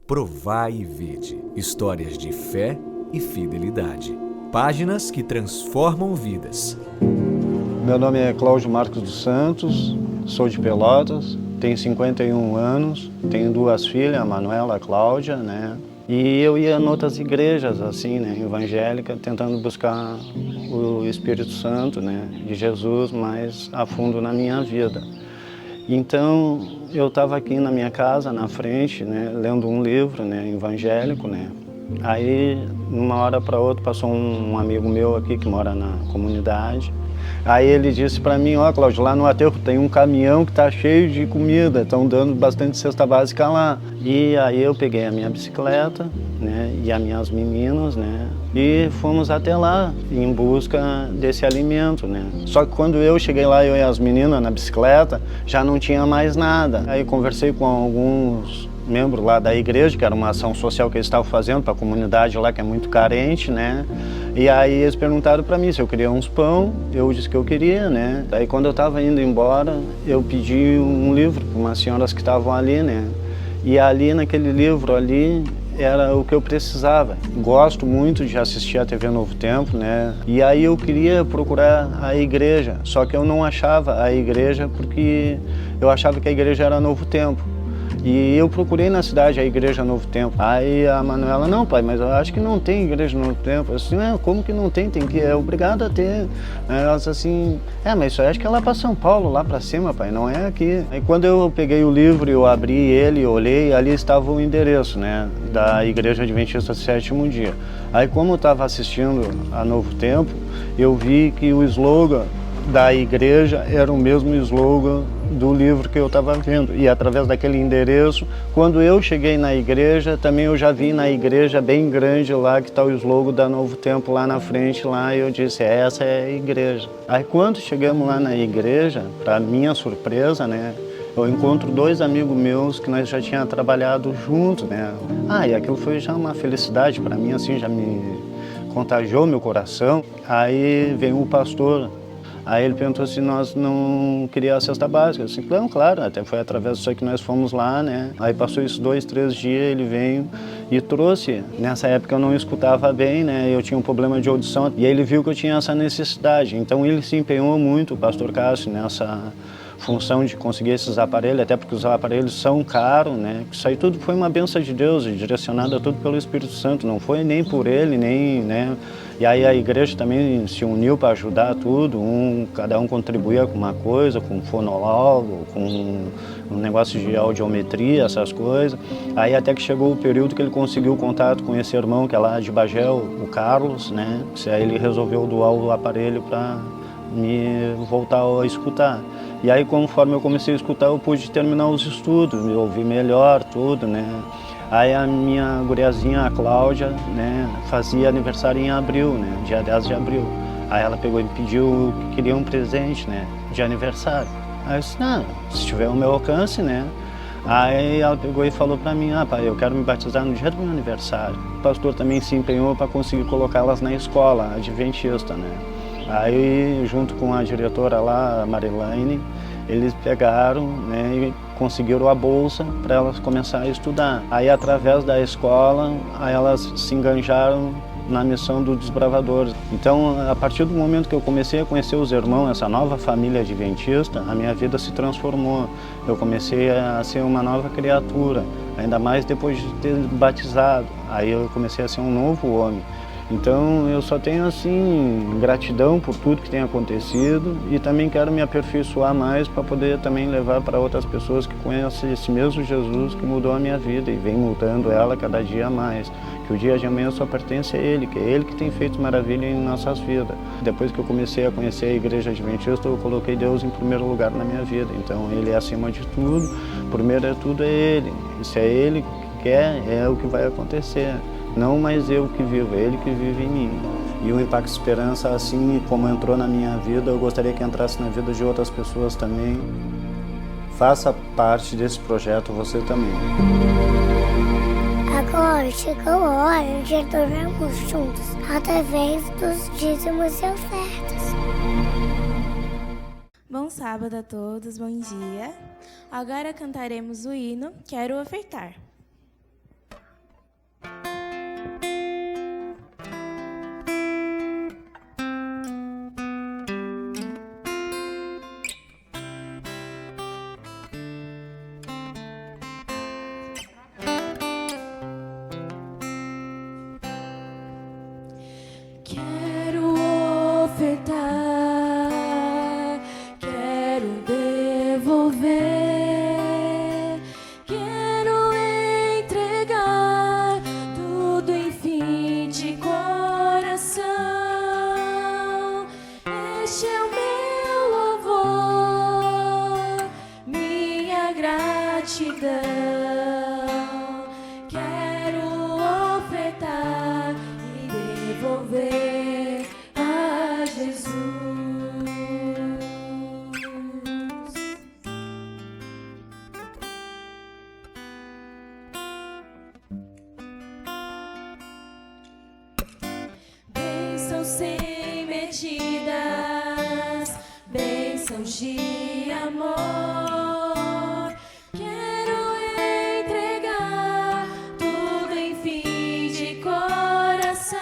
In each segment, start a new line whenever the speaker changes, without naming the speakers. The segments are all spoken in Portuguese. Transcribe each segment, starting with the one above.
Provai e vede, histórias de fé e fidelidade. Páginas que transformam vidas.
Meu nome é Cláudio Marcos dos Santos, sou de Pelotas, tenho 51 anos, tenho duas filhas, a Manuela e a Cláudia, né? E eu ia em outras igrejas, assim, né, evangélicas, tentando buscar o Espírito Santo, né, de Jesus mais a fundo na minha vida. Então, eu estava aqui na minha casa, na frente, né, lendo um livro, né, evangélico, né. Aí, numa hora para outra, passou um amigo meu aqui que mora na comunidade. Aí ele disse para mim, ó, Cláudio, lá no aterro tem um caminhão que está cheio de comida, estão dando bastante cesta básica lá. E aí eu peguei a minha bicicleta, né, e as minhas meninas, né, e fomos até lá em busca desse alimento, né. Só que quando eu cheguei lá, eu e as meninas na bicicleta, já não tinha mais nada. Aí conversei com alguns membros lá da igreja, que era uma ação social que eles estavam fazendo para a comunidade lá, que é muito carente, né. E aí eles perguntaram para mim se eu queria uns pão, eu disse que eu queria, né. Aí quando eu estava indo embora, eu pedi um livro para umas senhoras que estavam ali, né. E ali naquele livro ali era o que eu precisava. Gosto muito de assistir a TV Novo Tempo, né? E aí eu queria procurar a igreja, só que eu não achava a igreja porque eu achava que a igreja era Novo Tempo. E eu procurei na cidade a igreja Novo Tempo. Aí a Manuela, não pai, mas eu acho que não tem igreja Novo Tempo. Eu disse, não, como que não tem? Tem que, é obrigado a ter. Ela disse assim, mas isso aí acho que é lá para São Paulo, lá para cima, pai, não é aqui. Aí quando eu peguei o livro, eu abri ele, olhei, ali estava o endereço, né, da Igreja Adventista do Sétimo Dia. Aí como eu estava assistindo a Novo Tempo, eu vi que o slogan da igreja era o mesmo slogan do livro que eu estava vendo. E através daquele endereço, quando eu cheguei na igreja, também eu já vi na igreja bem grande lá que está o slogan da Novo Tempo lá na frente, lá, e eu disse, essa é a igreja. Aí quando chegamos lá na igreja, para minha surpresa, né, eu encontro dois amigos meus que nós já tínhamos trabalhado juntos, né. E aquilo foi já uma felicidade para mim, assim, já me contagiou meu coração. Aí vem o pastor. Aí ele perguntou se nós não queríamos a cesta básica. Eu disse, não, claro, até foi através disso aí que nós fomos lá, né? Aí passou isso 2, 3 dias, ele veio e trouxe. Nessa época eu não escutava bem, né? Eu tinha um problema de audição e aí ele viu que eu tinha essa necessidade. Então ele se empenhou muito, o pastor Cássio, nessa função de conseguir esses aparelhos, até porque os aparelhos são caros, né? Isso aí tudo foi uma bênção de Deus, direcionada tudo pelo Espírito Santo, não foi nem por ele, nem, né? E aí a igreja também se uniu para ajudar tudo, cada um contribuía com uma coisa, com fonólogo, com um negócio de audiometria, essas coisas. Aí até que chegou o período que ele conseguiu contato com esse irmão que é lá de Bagé, o Carlos, né? Aí ele resolveu doar o aparelho para me voltar a escutar. E aí conforme eu comecei a escutar, eu pude terminar os estudos, me ouvir melhor, tudo, né? Aí a minha guriazinha, a Cláudia, né, fazia aniversário em abril, né, dia 10 de abril. Aí ela pegou e me pediu que queria um presente, né, de aniversário. Aí eu disse, não, se tiver ao meu alcance, né. Aí ela pegou e falou para mim, pai, eu quero me batizar no dia do meu aniversário. O pastor também se empenhou para conseguir colocá-las na escola adventista, né. Aí, junto com a diretora lá, a Marilane, eles pegaram, né, e conseguiram a bolsa para elas começarem a estudar. Aí, através da escola, aí elas se enganjaram na missão do Desbravadores. Então, a partir do momento que eu comecei a conhecer os irmãos, essa nova família adventista, a minha vida se transformou. Eu comecei a ser uma nova criatura, ainda mais depois de ter batizado. Aí eu comecei a ser um novo homem. Então eu só tenho assim gratidão por tudo que tem acontecido e também quero me aperfeiçoar mais para poder também levar para outras pessoas que conhecem esse mesmo Jesus que mudou a minha vida e vem mudando ela cada dia mais. Que o dia de amanhã só pertence a Ele, que é Ele que tem feito maravilha em nossas vidas. Depois que eu comecei a conhecer a Igreja Adventista, eu coloquei Deus em primeiro lugar na minha vida. Então Ele é acima de tudo, primeiro é tudo é Ele. Se é Ele que quer, é o que vai acontecer. Não mais eu que vivo, é Ele que vive em mim. E o Impacto Esperança, assim como entrou na minha vida, eu gostaria que entrasse na vida de outras pessoas também. Faça parte desse projeto você também.
Agora chegou a hora de adorarmos juntos, através dos dízimos e ofertas.
Bom sábado a todos, bom dia. Agora cantaremos o hino Quero Ofertar. Quero ofertar, quero devolver, quero entregar tudo enfim de coração. Este é o meu louvor, minha gratidão. Quero ofertar e devolver a Jesus. Bênçãos sem medidas, bênçãos de amor. Quero entregar tudo enfim de coração.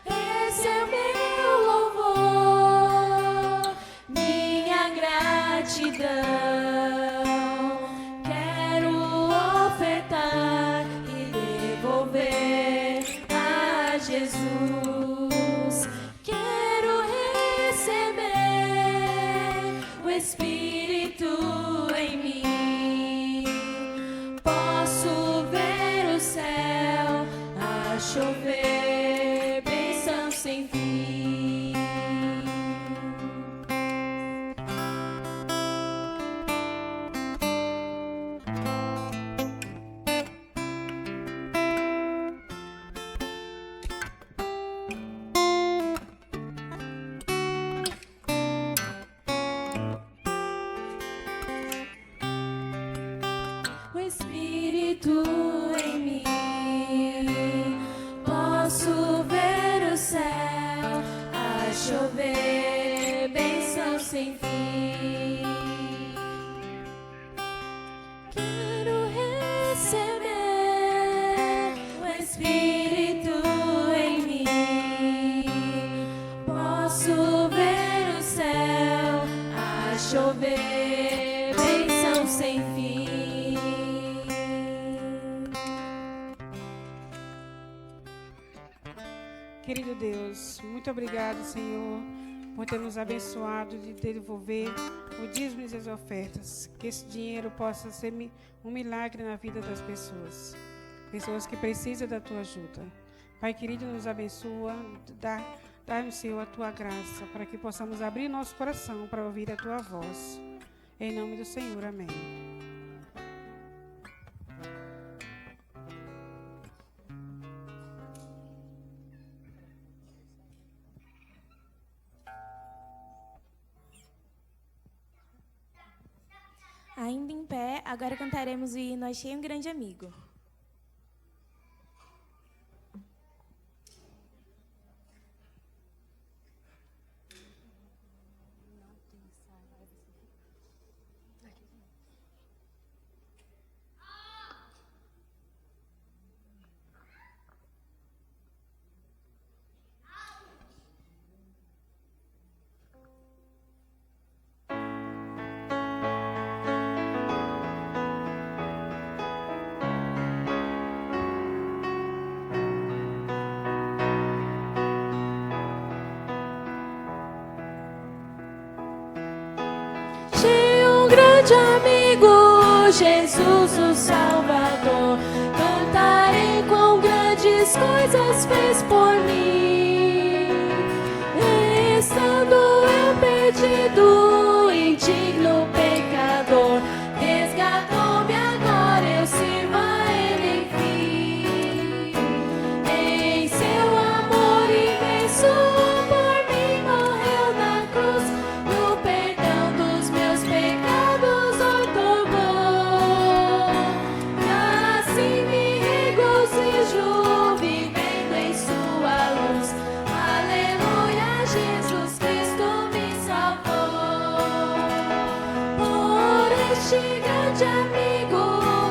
Esse é o meu louvor, minha gratidão. Quero ofertar e devolver a Jesus. Quero receber o Espírito em mim. Posso ver o céu a chover, bênçãos sem fim. O Espírito em mim, posso ver o céu a chover, bênçãos sem fim. Quero receber o Espírito em mim, posso ver o céu a chover, bênçãos sem fim.
Querido Deus, muito obrigado, Senhor, por ter nos abençoado de devolver o dízimo e as ofertas. Que esse dinheiro possa ser um milagre na vida das pessoas. Pessoas que precisam da tua ajuda. Pai querido, nos abençoa, dá-nos, Senhor, a tua graça, para que possamos abrir nosso coração para ouvir a tua voz. Em nome do Senhor, amém.
Ainda em pé, agora cantaremos o hino Achei um Grande Amigo. Jesus o Salvador. Cantarei quão grandes coisas fez por mim. Estando eu perdido, indigno pecador, resgatou-me, agora eu sirvo a Ele, enfim. Em seu amor imenso por mim morreu na cruz, no perdão dos meus pecados otorgou. Assim me regozijo, vivendo em sua luz. Aleluia, Jesus Cristo me salvou. Por este grande amigo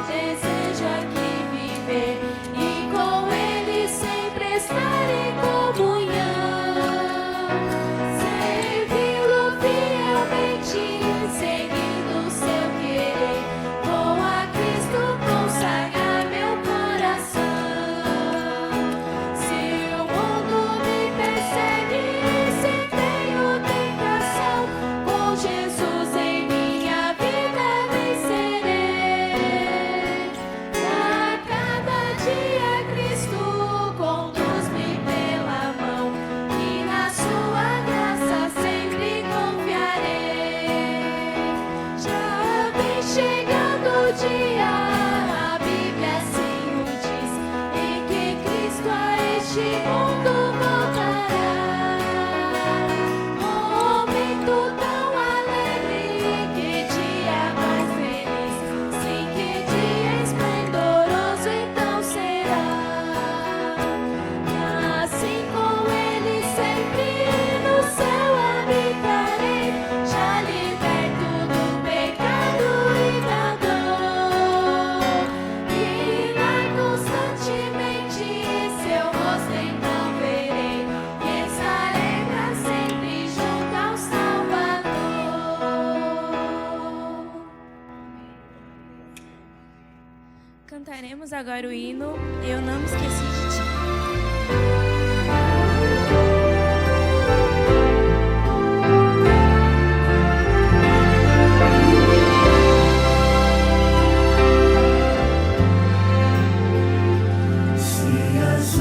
desejo aqui viver e com Ele sempre estar em comunhão. Servi-lo fielmente, seguindo o seu querer, com a Cristo consagrar meu coração. Se o mundo me persegue, se tenho tentação, com Jesus em minha vida vencerei. A cada dia Cristo conduz-me pela mão, e na sua graça sempre confiarei. Já vem chegando o dia, a Bíblia assim o diz, em que Cristo a este mundo voltará. Momento tão alegre, que dia mais feliz, sim, que dia esplendoroso então será. Assim com Ele sempre no céu habitarei, já liberto do pecado e da dor. E lá constantemente seu rosto então verei, e estarei pra sempre junto ao Salvador. Cantaremos agora o hino Eu Não Me Esqueci de Ti.
Se as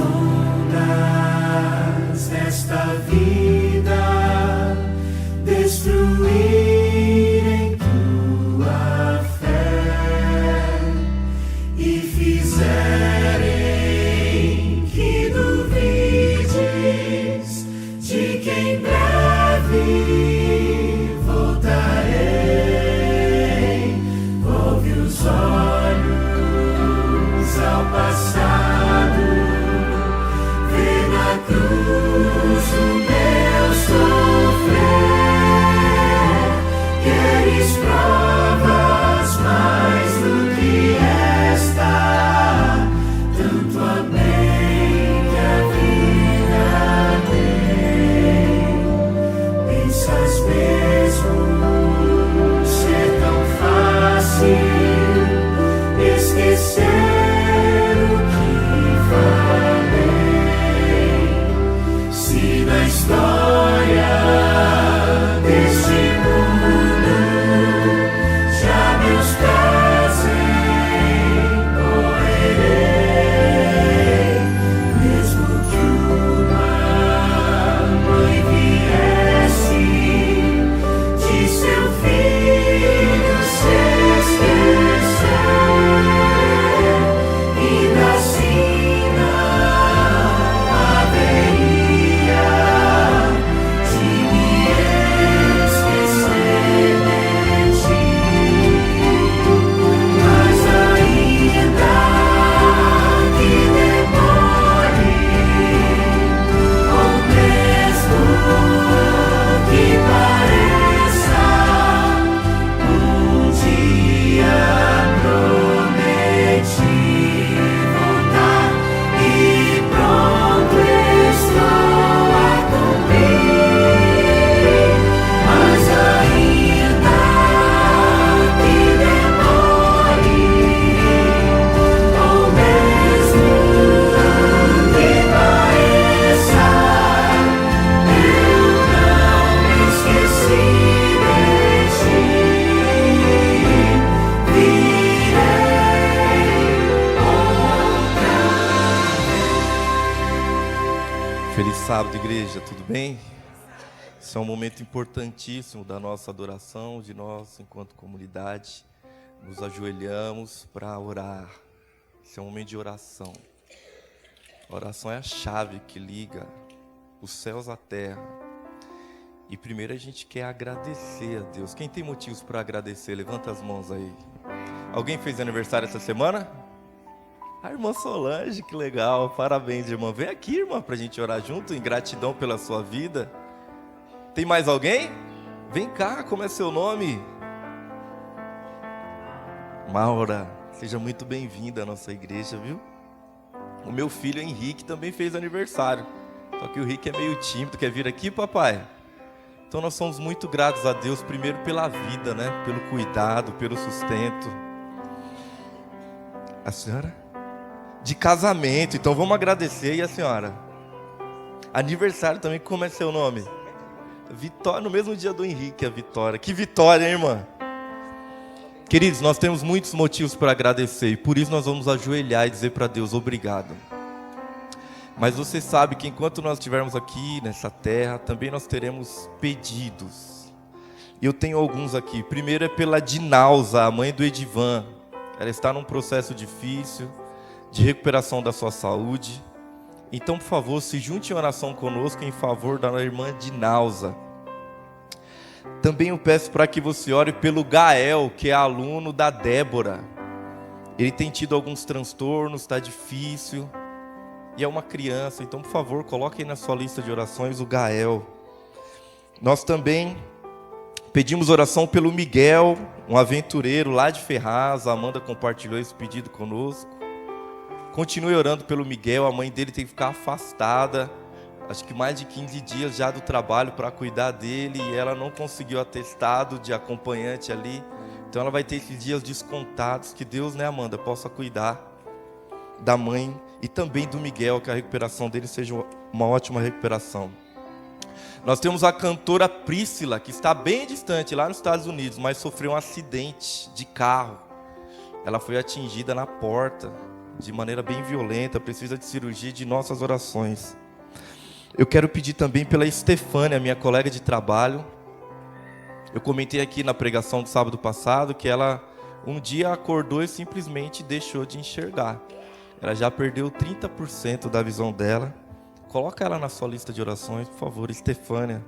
ondas desta vida destruírem tua fé e fizerem que duvides de que em breve voltarei, volve os olhos ao passado, vê na cruz o meu sofrer. Queres provas mais do que esta? Tanto amei que a vida tem. Pensas mesmo ser tão fácil esquecer o que falei? Se na história deste mundo já meus pés encorrerei, mesmo que uma mãe viesse
sábado, igreja, tudo bem? Esse é um momento importantíssimo da nossa adoração, de nós, enquanto comunidade, nos ajoelhamos para orar. Esse é um momento de oração. A oração é a chave que liga os céus à terra. E primeiro a gente quer agradecer a Deus. Quem tem motivos para agradecer? Levanta as mãos aí. Alguém fez aniversário essa semana? A irmã Solange, que legal. Parabéns, irmã. Vem aqui, irmã, para a gente orar junto, em gratidão pela sua vida. Tem mais alguém? Vem cá, como é seu nome? Maura, seja muito bem-vinda à nossa igreja, viu? O meu filho Henrique também fez aniversário. Só que o Henrique é meio tímido. Quer vir aqui, papai? Então nós somos muito gratos a Deus, primeiro pela vida, né? Pelo cuidado, pelo sustento. A senhora? De casamento, então vamos agradecer. E a senhora? Aniversário também, como é seu nome? Vitória, no mesmo dia do Henrique, a Vitória. Que vitória, hein, irmã? Queridos, nós temos muitos motivos para agradecer, e por isso nós vamos ajoelhar e dizer para Deus, obrigado. Mas você sabe que enquanto nós estivermos aqui nessa terra, também nós teremos pedidos. E eu tenho alguns aqui. Primeiro é pela Dinalza, a mãe do Edivan. Ela está num processo difícil de recuperação da sua saúde. Então, por favor, se junte em oração conosco em favor da irmã Dinalza. Também eu peço para que você ore pelo Gael, que é aluno da Débora. Ele tem tido alguns transtornos, está difícil. E é uma criança, então, por favor, coloque aí na sua lista de orações o Gael. Nós também pedimos oração pelo Miguel, um aventureiro lá de Ferraz. A Amanda compartilhou esse pedido conosco. Continue orando pelo Miguel, a mãe dele tem que ficar afastada, acho que mais de 15 dias já do trabalho para cuidar dele, e ela não conseguiu atestado de acompanhante ali, então ela vai ter esses dias descontados. Que Deus, né, Amanda, possa cuidar da mãe e também do Miguel, que a recuperação dele seja uma ótima recuperação. Nós temos a cantora Priscila, que está bem distante, lá nos Estados Unidos, mas sofreu um acidente de carro. Ela foi atingida na porta de maneira bem violenta, precisa de cirurgia, de nossas orações. Eu quero pedir também pela Estefânia, minha colega de trabalho. Eu comentei aqui na pregação do sábado passado que ela um dia acordou e simplesmente deixou de enxergar. Ela já perdeu 30% da visão dela. Coloca ela na sua lista de orações, por favor, Estefânia.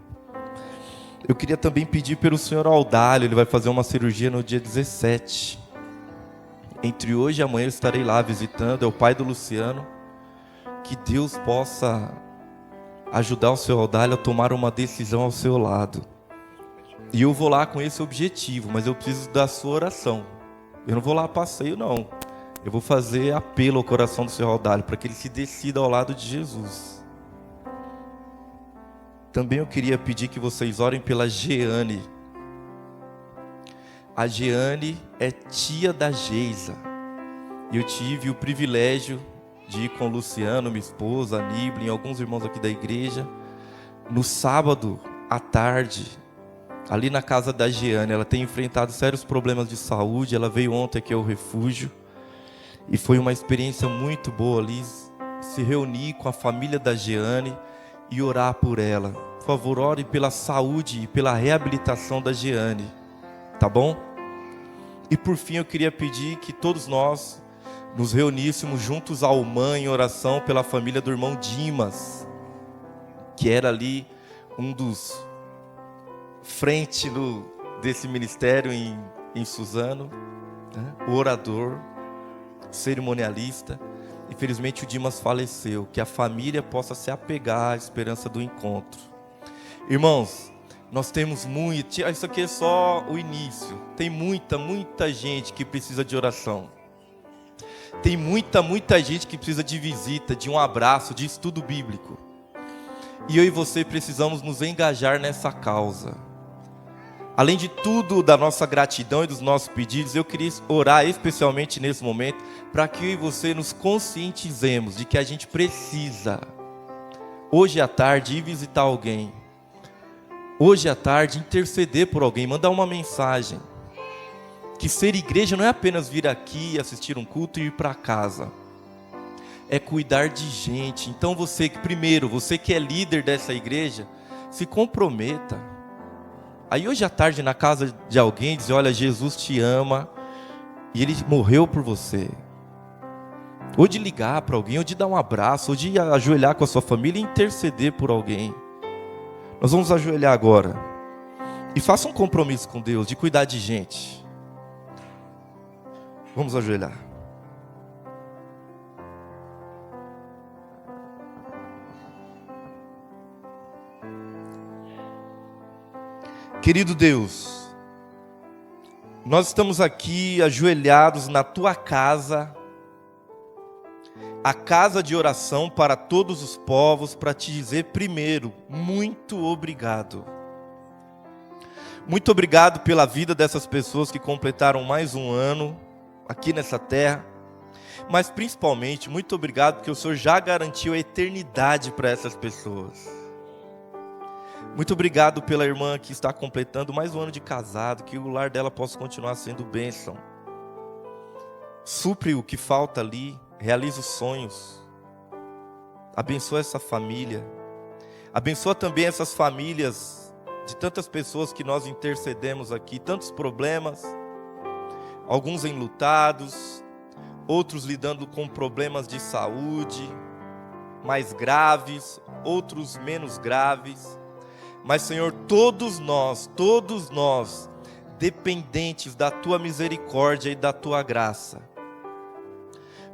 Eu queria também pedir pelo senhor Audálio, ele vai fazer uma cirurgia no dia 17. Entre hoje e amanhã eu estarei lá visitando, é o pai do Luciano. Que Deus possa ajudar o seu Audálio a tomar uma decisão ao seu lado. E eu vou lá com esse objetivo, mas eu preciso da sua oração. Eu não vou lá a passeio, não. Eu vou fazer apelo ao coração do seu Audálio para que ele se decida ao lado de Jesus. Também eu queria pedir que vocês orem pela Jeane. A Jeane é tia da Geisa. Eu tive o privilégio de ir com o Luciano, minha esposa, a Niblin, alguns irmãos aqui da igreja, no sábado à tarde, ali na casa da Jeane. Ela tem enfrentado sérios problemas de saúde, ela veio ontem aqui ao refúgio, e foi uma experiência muito boa ali, se reunir com a família da Jeane e orar por ela. Por favor, ore pela saúde e pela reabilitação da Jeane, tá bom? E por fim eu queria pedir que todos nós nos reuníssemos juntos ao MAN em oração pela família do irmão Dimas, que era ali um dos frente desse ministério em Suzano, né? O orador, cerimonialista. Infelizmente o Dimas faleceu. Que a família possa se apegar à esperança do encontro. Irmãos, nós temos muito, isso aqui é só o início. Tem muita gente que precisa de oração. Tem muita gente que precisa de visita, de um abraço, de estudo bíblico. E eu e você precisamos nos engajar nessa causa. Além de tudo, da nossa gratidão e dos nossos pedidos, eu queria orar especialmente nesse momento para que eu e você nos conscientizemos de que a gente precisa, hoje à tarde, ir visitar alguém. Hoje à tarde, interceder por alguém, mandar uma mensagem. Que ser igreja não é apenas vir aqui, assistir um culto e ir para casa. é cuidar de gente. Então você que é líder dessa igreja, se comprometa. Aí hoje à tarde na casa de alguém, dizer: olha, Jesus te ama e Ele morreu por você. Ou de ligar para alguém, ou de dar um abraço, ou de ajoelhar com a sua família e interceder por alguém. Nós vamos ajoelhar agora. E faça um compromisso com Deus de cuidar de gente. Vamos ajoelhar. Querido Deus, nós estamos aqui ajoelhados na Tua casa, a casa de oração para todos os povos, para Te dizer primeiro, muito obrigado. Muito obrigado pela vida dessas pessoas que completaram mais um ano aqui nessa terra, mas principalmente, muito obrigado porque o Senhor já garantiu a eternidade para essas pessoas. Muito obrigado pela irmã que está completando mais um ano de casado, que o lar dela possa continuar sendo bênção. Supre o que falta ali, realiza os sonhos. Abençoa essa família. Abençoa também essas famílias de tantas pessoas que nós intercedemos aqui, tantos problemas, alguns enlutados, outros lidando com problemas de saúde mais graves, outros menos graves. Mas, Senhor, todos nós, dependentes da Tua misericórdia e da Tua graça.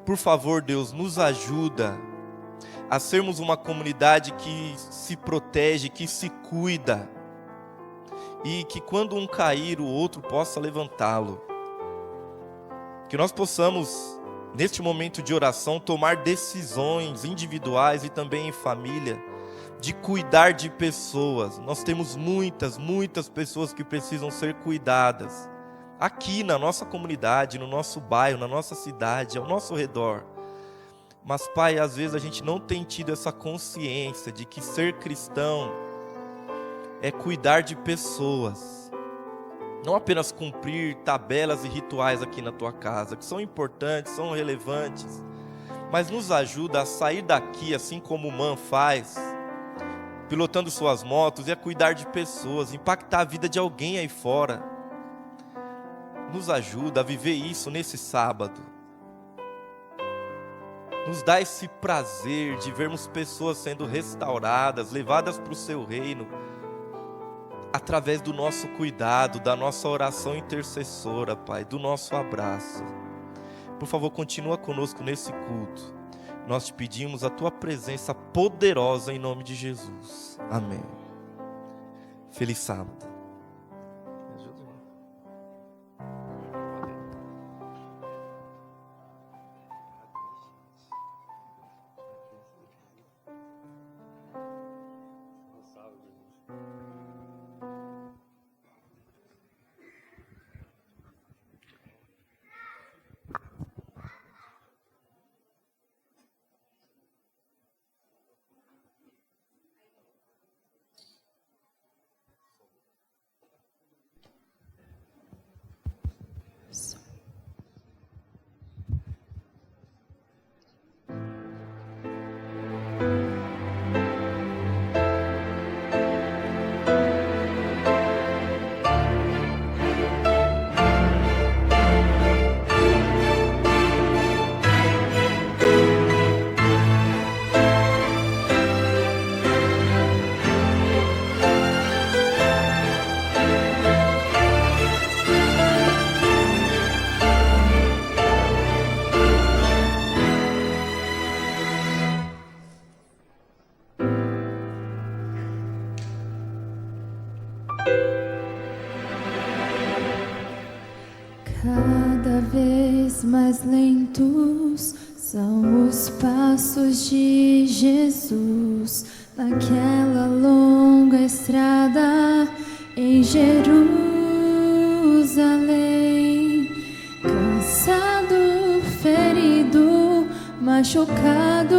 Por favor, Deus, nos ajuda a sermos uma comunidade que se protege, que se cuida, e que quando um cair, o outro possa levantá-lo. Que nós possamos, neste momento de oração, tomar decisões individuais e também em família, de cuidar de pessoas. Nós temos muitas pessoas que precisam ser cuidadas, aqui na nossa comunidade, no nosso bairro, na nossa cidade, ao nosso redor. Mas, Pai, às vezes a gente não tem tido essa consciência de que ser cristão é cuidar de pessoas, não apenas cumprir tabelas e rituais aqui na Tua casa, que são importantes, são relevantes, mas nos ajuda a sair daqui, assim como o Man faz, pilotando suas motos, e a cuidar de pessoas, impactar a vida de alguém aí fora. Nos ajuda a viver isso nesse sábado. Nos dá esse prazer de vermos pessoas sendo restauradas, levadas para o Seu reino, através do nosso cuidado, da nossa oração intercessora, Pai, do nosso abraço. Por favor, continua conosco nesse culto. Nós te pedimos a Tua presença poderosa em nome de Jesus. Amém. Feliz sábado.
Cada vez mais lentos são os passos de Jesus naquela longa estrada em Jerusalém. Cansado, ferido, machucado,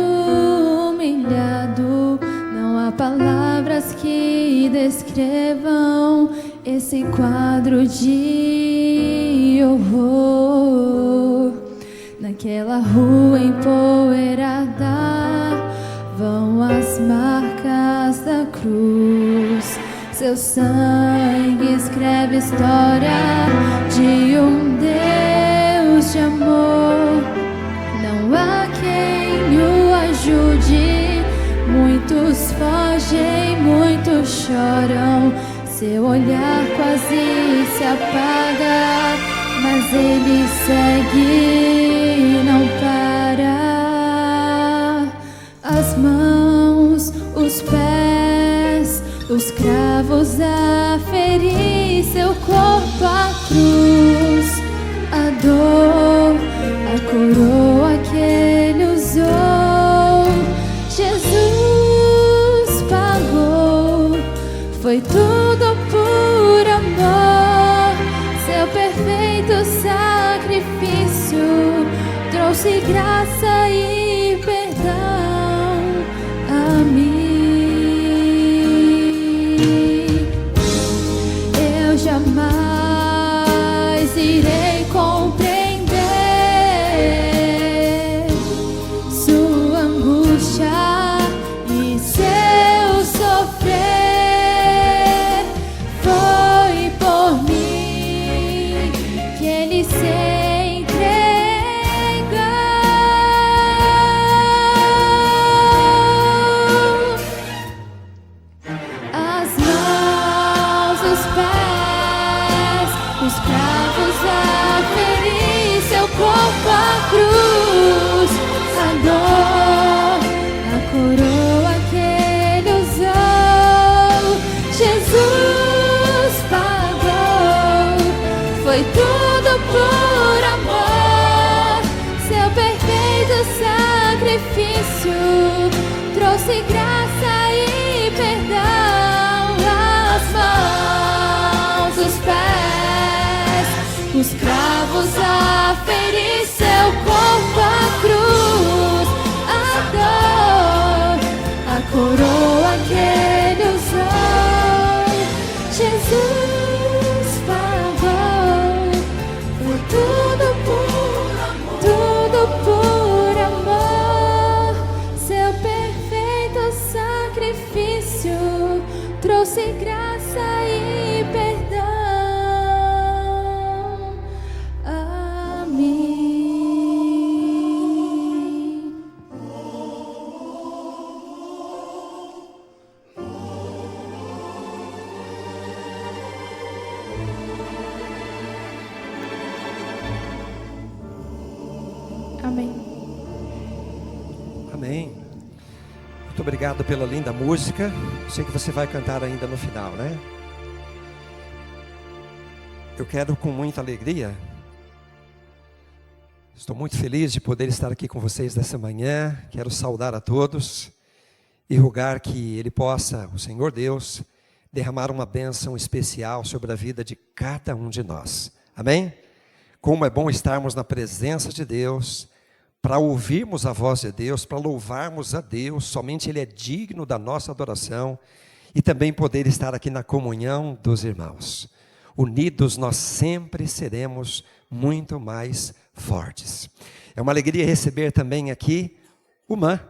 humilhado, não há palavras que descrevam esse quadro de horror. Naquela rua empoeirada vão as marcas da cruz. Seu sangue escreve a história de um Deus de amor. Não há quem o ajude, muitos fogem, muitos choram. Seu olhar quase se apaga, mas ele segue, não para. As mãos, os pés, os cravos a ferir, seu corpo a cruz, a dor, a coroa que ele usou. Jesus pagou, foi tudo por amor. Seu perfeito sacrifício trouxe graça e perdão a mim. Eu jamais irei compreender sua angústia e seu sofrer. Foi por mim que ele se corpo a cruz, a dor, a coroa que ele usou. Jesus pagou, foi tudo por amor. Seu perfeito sacrifício trouxe graça e perdão. As mãos, os pés, os cravos a ferir, seu corpo a cruz, a dor, a coroa que ele usou. Jesus pagou, foi tudo por amor. Seu perfeito sacrifício trouxe graça e perdão.
Amém.
Amém. Muito obrigado pela linda música. Sei que você vai cantar ainda no final, né? Eu quero com muita alegria. Estou muito feliz de poder estar aqui com vocês nessa manhã. Quero saudar a todos e rogar que Ele possa, o Senhor Deus, derramar uma bênção especial sobre a vida de cada um de nós. Amém? Como é bom estarmos na presença de Deus, para ouvirmos a voz de Deus, para louvarmos a Deus, somente Ele é digno da nossa adoração, e também poder estar aqui na comunhão dos irmãos. Unidos nós sempre seremos muito mais fortes. É uma alegria receber também aqui o MAN,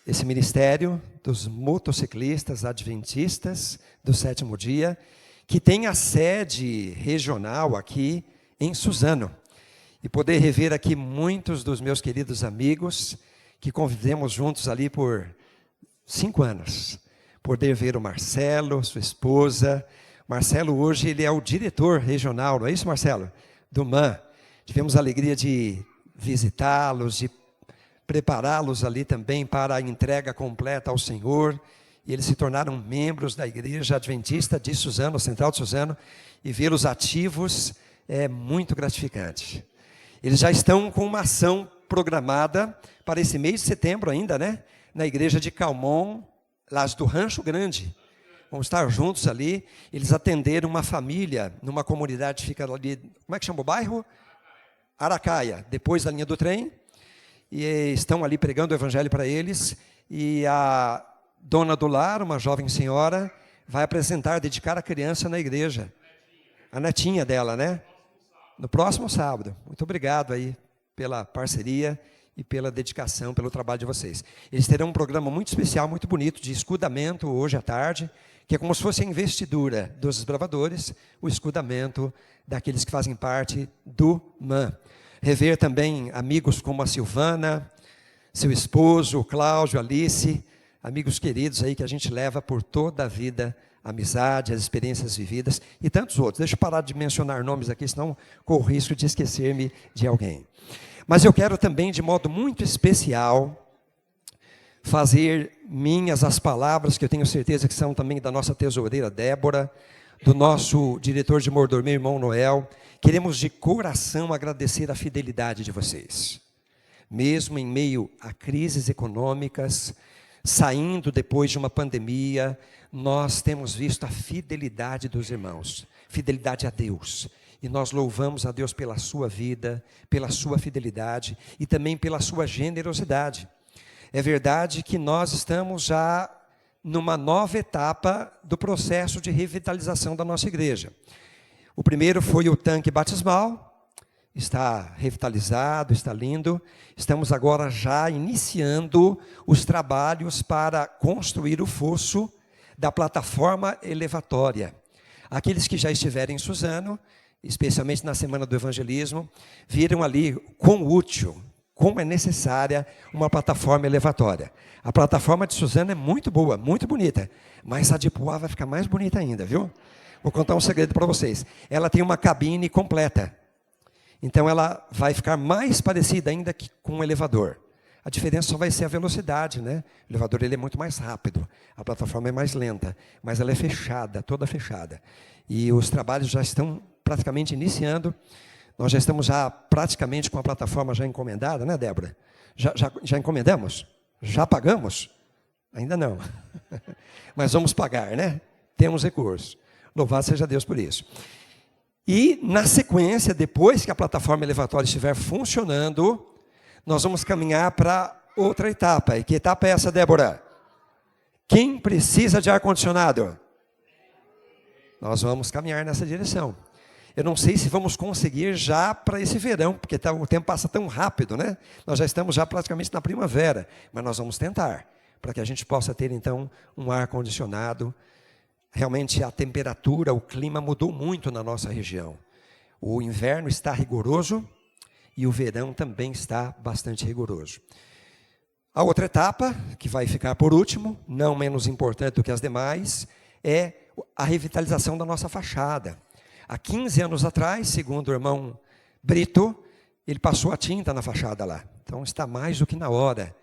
esse ministério dos motociclistas adventistas do sétimo dia, que tem a sede regional aqui em Suzano. E poder rever aqui muitos dos meus queridos amigos, que convivemos juntos ali por 5 anos. Poder ver o Marcelo, sua esposa. Marcelo hoje ele é o diretor regional, não é isso, Marcelo? Do MAN. Tivemos a alegria de visitá-los, de prepará-los ali também para a entrega completa ao Senhor. E eles se tornaram membros da Igreja Adventista de Suzano, Central de Suzano, e vê-los ativos é muito gratificante. Eles já estão com uma ação programada para esse mês de setembro ainda, né? Na igreja de Calmon, lá do Rancho Grande. Vamos estar juntos ali. Eles atenderam uma família numa comunidade que fica ali, como é que chama o bairro? Aracaia, depois da linha do trem. E estão ali pregando o evangelho para eles. E a dona do lar, uma jovem senhora, vai apresentar, dedicar a criança na igreja. A netinha dela, né? No próximo sábado. Muito obrigado aí pela parceria e pela dedicação, pelo trabalho de vocês. Eles terão um programa muito especial, muito bonito, de escudamento hoje à tarde, que é como se fosse a investidura dos desbravadores, o escudamento daqueles que fazem parte do MAN. Rever também amigos como a Silvana, seu esposo, o Cláudio, a Alice, amigos queridos aí que a gente leva por toda a vida, a amizade, as experiências vividas e tantos outros. Deixa eu parar de mencionar nomes aqui, senão corro o risco de esquecer-me de alguém. Mas eu quero também, de modo muito especial, fazer minhas as palavras que eu tenho certeza que são também da nossa tesoureira Débora, do nosso diretor de mordomia, irmão Noel. Queremos de coração agradecer a fidelidade de vocês. Mesmo em meio a crises econômicas, saindo depois de uma pandemia, nós temos visto a fidelidade dos irmãos, fidelidade a Deus. E nós louvamos a Deus pela sua vida, pela sua fidelidade e também pela sua generosidade. É verdade que nós estamos já numa nova etapa do processo de revitalização da nossa igreja. O primeiro foi o tanque batismal, está revitalizado, está lindo. Estamos agora já iniciando os trabalhos para construir o fosso da plataforma elevatória. Aqueles que já estiverem em Suzano, especialmente na Semana do Evangelismo, viram ali quão útil, como é necessária uma plataforma elevatória. A plataforma de Suzano é muito boa, muito bonita, mas a de Poá vai ficar mais bonita ainda, viu? Vou contar um segredo para vocês. Ela tem uma cabine completa, então ela vai ficar mais parecida ainda que com um elevador. A diferença só vai ser a velocidade, né? O elevador ele é muito mais rápido, a plataforma é mais lenta, mas ela é fechada, toda fechada. E os trabalhos já estão praticamente iniciando. Nós já estamos praticamente com a plataforma já encomendada, né, Débora? Já encomendamos? Já pagamos? Ainda não. Mas vamos pagar, né? Temos recursos. Louvado seja Deus por isso. E, na sequência, depois que a plataforma elevatória estiver funcionando, nós vamos caminhar para outra etapa. E que etapa é essa, Débora? Quem precisa de ar-condicionado? Nós vamos caminhar nessa direção. Eu não sei se vamos conseguir já para esse verão, porque o tempo passa tão rápido, né? Nós já estamos já praticamente na primavera, mas nós vamos tentar, para que a gente possa ter, então, um ar-condicionado. Realmente, a temperatura, o clima mudou muito na nossa região. O inverno está rigoroso e o verão também está bastante rigoroso. A outra etapa, que vai ficar por último, não menos importante do que as demais, é a revitalização da nossa fachada. Há 15 anos atrás, segundo o irmão Brito, ele passou a tinta na fachada lá. Então está mais do que na hora.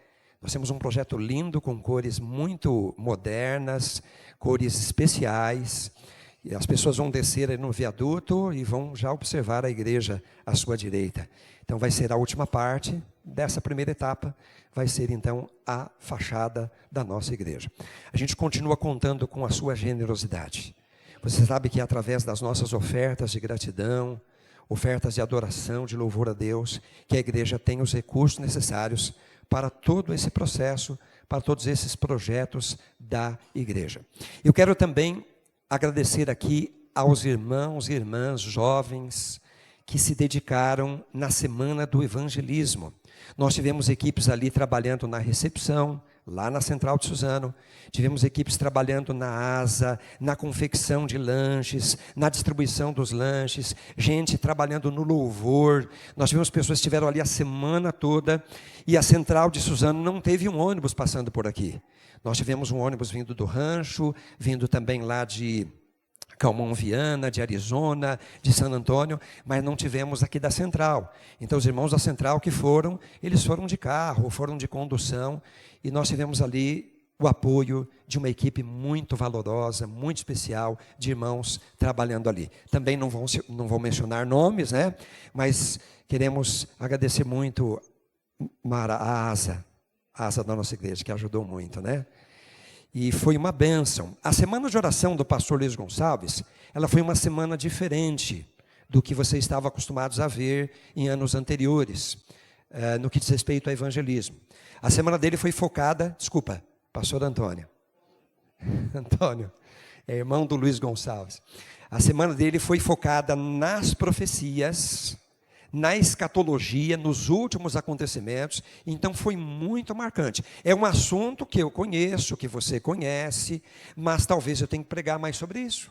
Nós temos um projeto lindo, com cores muito modernas, cores especiais. E as pessoas vão descer aí no viaduto e vão já observar a igreja à sua direita. Então vai ser a última parte dessa primeira etapa, vai ser então a fachada da nossa igreja. A gente continua contando com a sua generosidade. Você sabe que através das nossas ofertas de gratidão, ofertas de adoração, de louvor a Deus, que a igreja tem os recursos necessários para todo esse processo, para todos esses projetos da igreja. Eu quero também agradecer aqui aos irmãos e irmãs jovens que se dedicaram na Semana do Evangelismo. Nós tivemos equipes ali trabalhando na recepção, lá na Central de Suzano, tivemos equipes trabalhando na asa, na confecção de lanches, na distribuição dos lanches, gente trabalhando no louvor. Nós tivemos pessoas que estiveram ali a semana toda e a Central de Suzano não teve um ônibus passando por aqui. Nós tivemos um ônibus vindo do Rancho, vindo também lá de Calmon Viana, de Arizona, de San Antônio, mas não tivemos aqui da Central. Então, os irmãos da Central que foram, eles foram de carro, foram de condução, e nós tivemos ali o apoio de uma equipe muito valorosa, muito especial, de irmãos trabalhando ali. Também não vou mencionar nomes, né? Mas queremos agradecer muito a asa da nossa igreja, que ajudou muito, né? E foi uma bênção. A semana de oração do pastor Luiz Gonçalves, ela foi uma semana diferente do que vocês estavam acostumados a ver em anos anteriores, no que diz respeito ao evangelismo. A semana dele foi focada, pastor Antônio. Antônio, é irmão do Luiz Gonçalves. A semana dele foi focada nas profecias na escatologia, nos últimos acontecimentos, então foi muito marcante. É um assunto que eu conheço, que você conhece, mas talvez eu tenha que pregar mais sobre isso.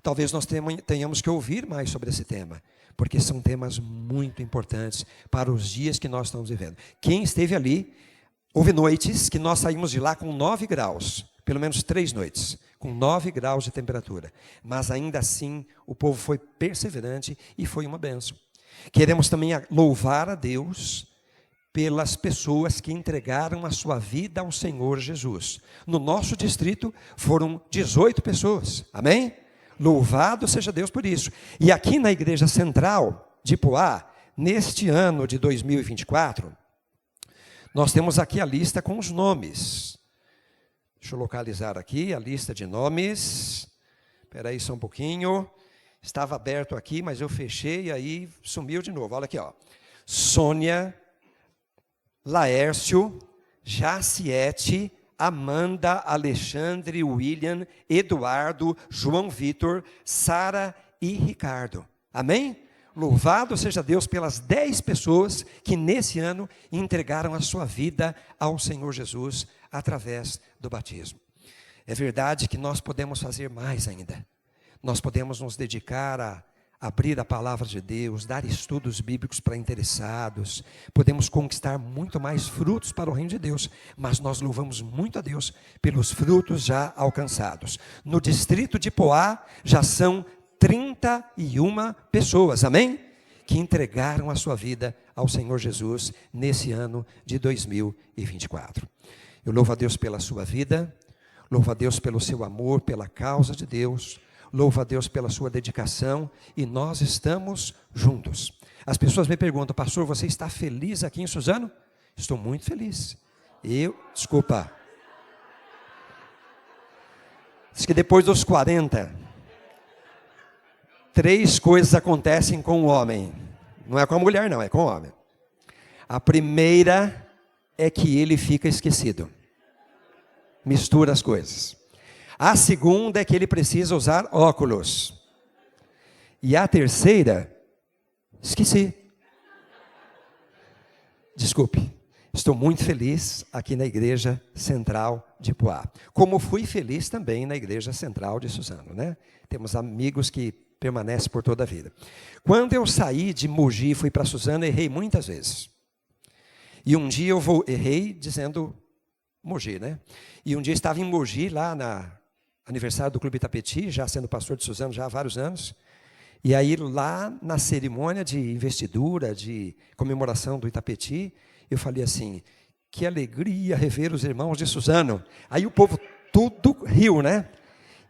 Talvez nós tenhamos que ouvir mais sobre esse tema, porque são temas muito importantes para os dias que nós estamos vivendo. Quem esteve ali, houve noites que nós saímos de lá com 9 graus, pelo menos 3 noites, com 9 graus de temperatura. Mas ainda assim, o povo foi perseverante e foi uma bênção. Queremos também louvar a Deus pelas pessoas que entregaram a sua vida ao Senhor Jesus. No nosso distrito foram 18 pessoas, amém? Louvado seja Deus por isso. E aqui na Igreja Central de Poá, neste ano de 2024, nós temos aqui a lista com os nomes. Deixa eu localizar aqui a lista de nomes. Espera aí só um pouquinho. Estava aberto aqui, mas eu fechei e aí sumiu de novo. Olha aqui, ó. Sônia, Laércio, Jaciete, Amanda, Alexandre, William, Eduardo, João Vitor, Sara e Ricardo. Amém? Louvado seja Deus pelas 10 pessoas que nesse ano entregaram a sua vida ao Senhor Jesus através do batismo. É verdade que nós podemos fazer mais ainda. Nós podemos nos dedicar a abrir a palavra de Deus, dar estudos bíblicos para interessados, podemos conquistar muito mais frutos para o reino de Deus, mas nós louvamos muito a Deus pelos frutos já alcançados. No distrito de Poá já são 31 pessoas, amém? Que entregaram a sua vida ao Senhor Jesus nesse ano de 2024. Eu louvo a Deus pela sua vida, louvo a Deus pelo seu amor, pela causa de Deus, louvo a Deus pela sua dedicação e nós estamos juntos. As pessoas me perguntam, pastor, você está feliz aqui em Suzano? Estou muito feliz. Desculpa. Diz que depois dos 40, 3 coisas acontecem com o homem. Não é com a mulher, não, é com o homem. A primeira é que ele fica esquecido. Mistura as coisas. A segunda é que ele precisa usar óculos. E a terceira, esqueci. Desculpe. Estou muito feliz aqui na Igreja Central de Poá. Como fui feliz também na Igreja Central de Suzano, né? Temos amigos que permanecem por toda a vida. Quando eu saí de Mogi e fui para Suzano, errei muitas vezes. E um dia errei dizendo Mogi, né? E um dia estava em Mogi, lá na aniversário do Clube Itapetí, já sendo pastor de Suzano já há vários anos. E aí lá na cerimônia de investidura, de comemoração do Itapetí, eu falei assim, que alegria rever os irmãos de Suzano. Aí o povo tudo riu, né?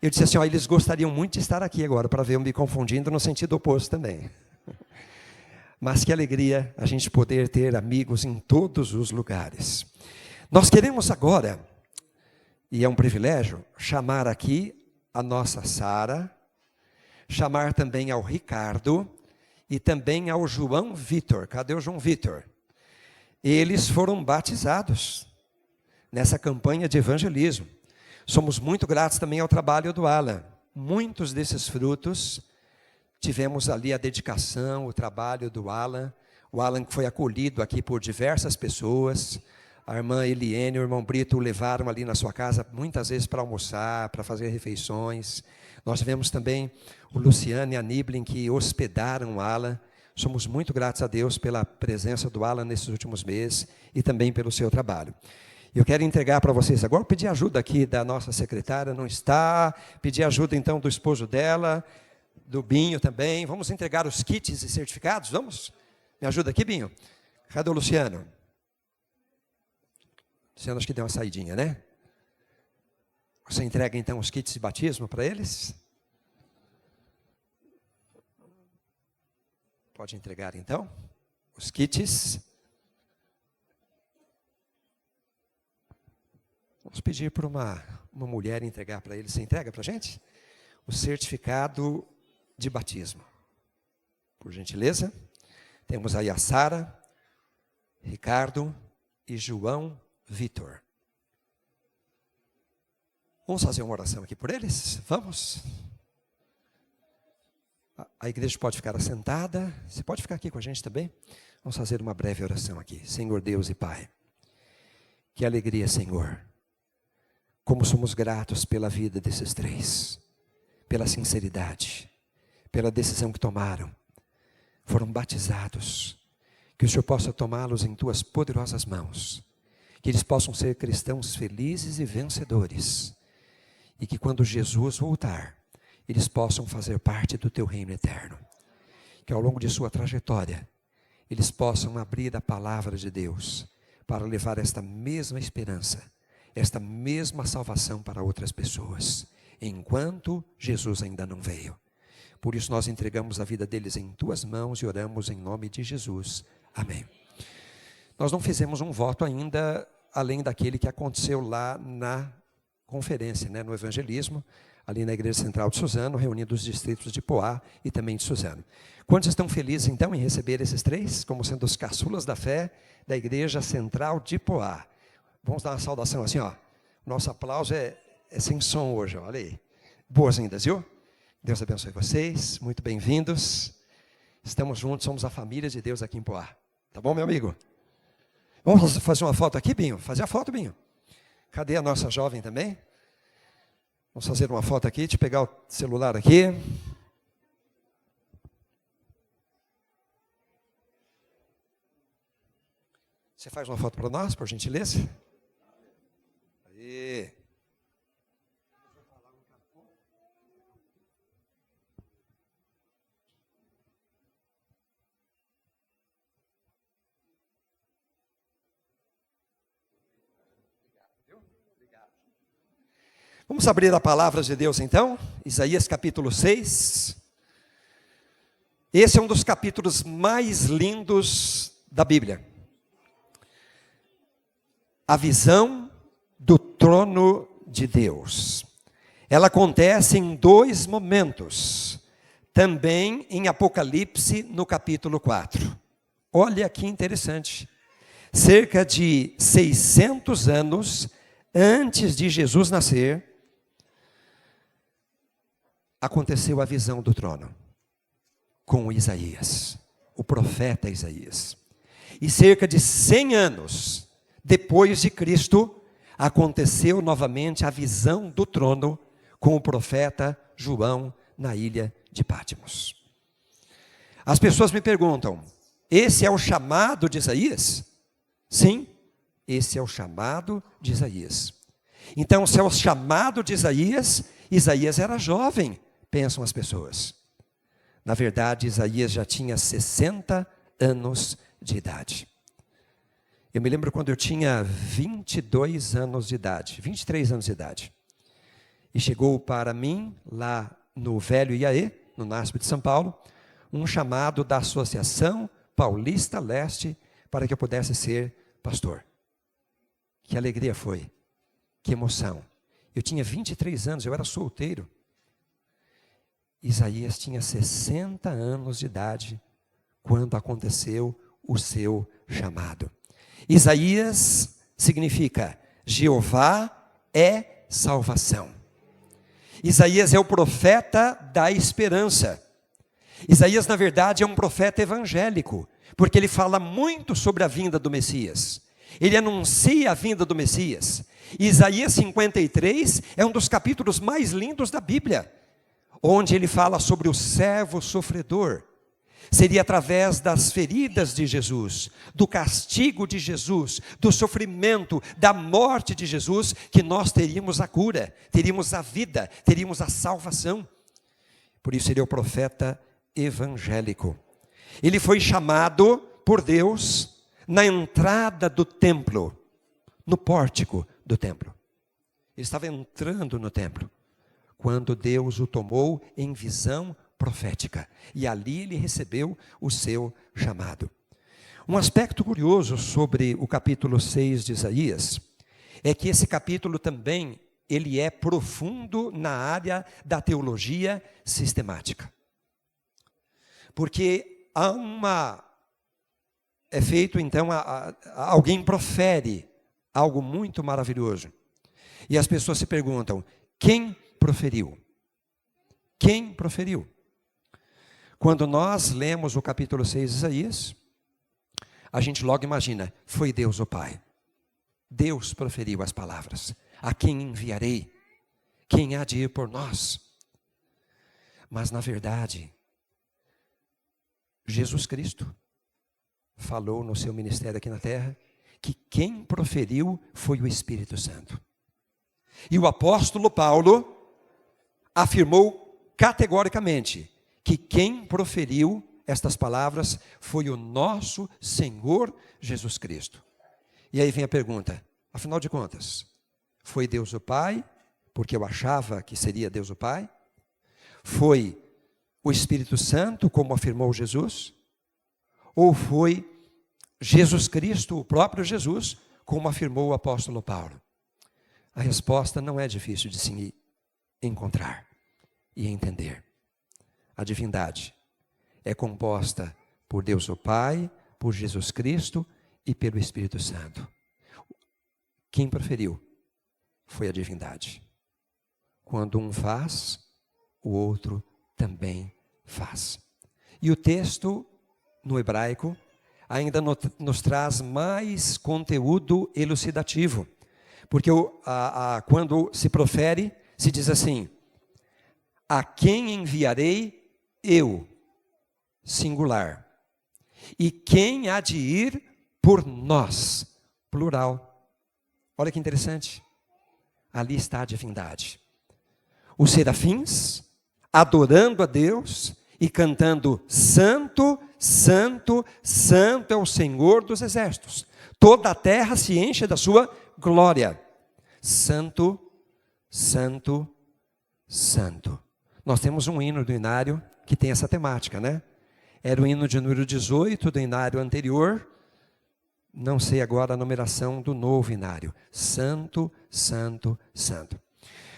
Eu disse assim, ó, eles gostariam muito de estar aqui agora, para ver eu me confundindo no sentido oposto também. Mas que alegria a gente poder ter amigos em todos os lugares. Nós queremos agora, e é um privilégio, chamar aqui a nossa Sara, chamar também ao Ricardo e também ao João Vitor. Cadê o João Vitor? Eles foram batizados nessa campanha de evangelismo. Somos muito gratos também ao trabalho do Alan. Muitos desses frutos, tivemos ali a dedicação, o trabalho do Alan. O Alan que foi acolhido aqui por diversas pessoas. A irmã Eliene e o irmão Brito o levaram ali na sua casa muitas vezes para almoçar, para fazer refeições. Nós tivemos também o Luciano e a Niblin que hospedaram o Alan. Somos muito gratos a Deus pela presença do Alan nesses últimos meses e também pelo seu trabalho. Eu quero entregar para vocês agora, pedir ajuda aqui da nossa secretária, não está, pedir ajuda então do esposo dela, do Binho também. Vamos entregar os kits e certificados, vamos? Me ajuda aqui, Binho? Cadê o Luciano? Luciano acho que deu uma saidinha, né? Você entrega então os kits de batismo para eles? Pode entregar então os kits. Vamos pedir para uma mulher entregar para eles. Você entrega para a gente? O certificado de batismo. Por gentileza. Temos aí a Sara, Ricardo e João Vitor. Vamos fazer uma oração aqui por eles? Vamos? A igreja pode ficar assentada. Você pode ficar aqui com a gente também? Vamos fazer uma breve oração aqui. Senhor Deus e Pai, que alegria, Senhor. Como somos gratos pela vida desses três, pela sinceridade, pela decisão que tomaram. Foram batizados. Que o Senhor possa tomá-los em tuas poderosas mãos. Que eles possam ser cristãos felizes e vencedores. E que quando Jesus voltar, eles possam fazer parte do teu reino eterno. Que ao longo de sua trajetória, eles possam abrir a palavra de Deus para levar esta mesma esperança, esta mesma salvação para outras pessoas, enquanto Jesus ainda não veio. Por isso nós entregamos a vida deles em tuas mãos e oramos em nome de Jesus. Amém. Nós não fizemos um voto ainda, além daquele que aconteceu lá na conferência, no evangelismo, ali na Igreja Central de Suzano, reunindo os distritos de Poá e também de Suzano. Quantos estão felizes, então, em receber esses três, como sendo os caçulas da fé da Igreja Central de Poá? Vamos dar uma saudação assim, ó. Nosso aplauso é sem som hoje, ó. Olha aí. Boas-vindas, viu? Deus abençoe vocês, muito bem-vindos. Estamos juntos, somos a família de Deus aqui em Poá. Tá bom, meu amigo? Vamos fazer uma foto aqui, Binho? Fazer a foto, Binho. Cadê a nossa jovem também? Vamos fazer uma foto aqui, deixa eu pegar o celular aqui. Você faz uma foto para nós, por gentileza? Aí. Vamos abrir a palavra de Deus então, Isaías capítulo 6. Esse é um dos capítulos mais lindos da Bíblia. A visão do trono de Deus. Ela acontece em dois momentos, também em Apocalipse no capítulo 4. Olha que interessante. Cerca de 600 anos antes de Jesus nascer, aconteceu a visão do trono com Isaías, o profeta Isaías. E cerca de 100 anos depois de Cristo, aconteceu novamente a visão do trono com o profeta João na ilha de Patmos. As pessoas me perguntam, esse é o chamado de Isaías? Sim, esse é o chamado de Isaías. Então, se é o chamado de Isaías, Isaías era jovem, pensam as pessoas. Na verdade, Isaías já tinha 60 anos de idade. Eu me lembro quando eu tinha 22 anos de idade, 23 anos de idade. E chegou para mim, lá no Velho Iaê, no NASP de São Paulo, um chamado da Associação Paulista Leste para que eu pudesse ser pastor. Que alegria foi, que emoção. Eu tinha 23 anos, eu era solteiro. Isaías tinha 60 anos de idade quando aconteceu o seu chamado. Isaías significa Jeová é salvação. Isaías é o profeta da esperança. Isaías, na verdade, é um profeta evangélico, porque ele fala muito sobre a vinda do Messias. Ele anuncia a vinda do Messias. Isaías 53 é um dos capítulos mais lindos da Bíblia, onde ele fala sobre o servo sofredor. Seria através das feridas de Jesus, do castigo de Jesus, do sofrimento, da morte de Jesus, que nós teríamos a cura, teríamos a vida, teríamos a salvação. Por isso ele é o profeta evangélico. Ele foi chamado por Deus na entrada do templo, no pórtico do templo. Ele estava entrando no templo, quando Deus o tomou em visão profética. E ali ele recebeu o seu chamado. Um aspecto curioso sobre o capítulo 6 de Isaías, é que esse capítulo também, ele é profundo na área da teologia sistemática. Porque é feito então, alguém profere algo muito maravilhoso. E as pessoas se perguntam, quem proferiu? Quem proferiu? Quando nós lemos o capítulo 6 de Isaías, a gente logo imagina, foi Deus o Pai. Deus proferiu as palavras. A quem enviarei? Quem há de ir por nós? Mas na verdade, Jesus Cristo falou no seu ministério aqui na terra, que quem proferiu foi o Espírito Santo. E o apóstolo Paulo afirmou categoricamente que quem proferiu estas palavras foi o nosso Senhor Jesus Cristo. E aí vem a pergunta, afinal de contas, foi Deus o Pai, porque eu achava que seria Deus o Pai? Foi o Espírito Santo, como afirmou Jesus? Ou foi Jesus Cristo, o próprio Jesus, como afirmou o apóstolo Paulo? A resposta não é difícil de se encontrar e entender. A divindade é composta por Deus o Pai, por Jesus Cristo e pelo Espírito Santo. Quem proferiu foi a divindade. Quando um faz, o outro também faz. E o texto, no hebraico, ainda nos traz mais conteúdo elucidativo. Porque quando se profere, se diz assim, a quem enviarei eu, singular, e quem há de ir por nós, plural. Olha que interessante, ali está a divindade. Os serafins adorando a Deus e cantando santo, santo, santo é o Senhor dos exércitos. Toda a terra se enche da sua glória. Santo, santo, santo. Nós temos um hino do inário que tem essa temática, né? Era o hino de número 18 do inário anterior. Não sei agora a numeração do novo inário. Santo, santo, santo.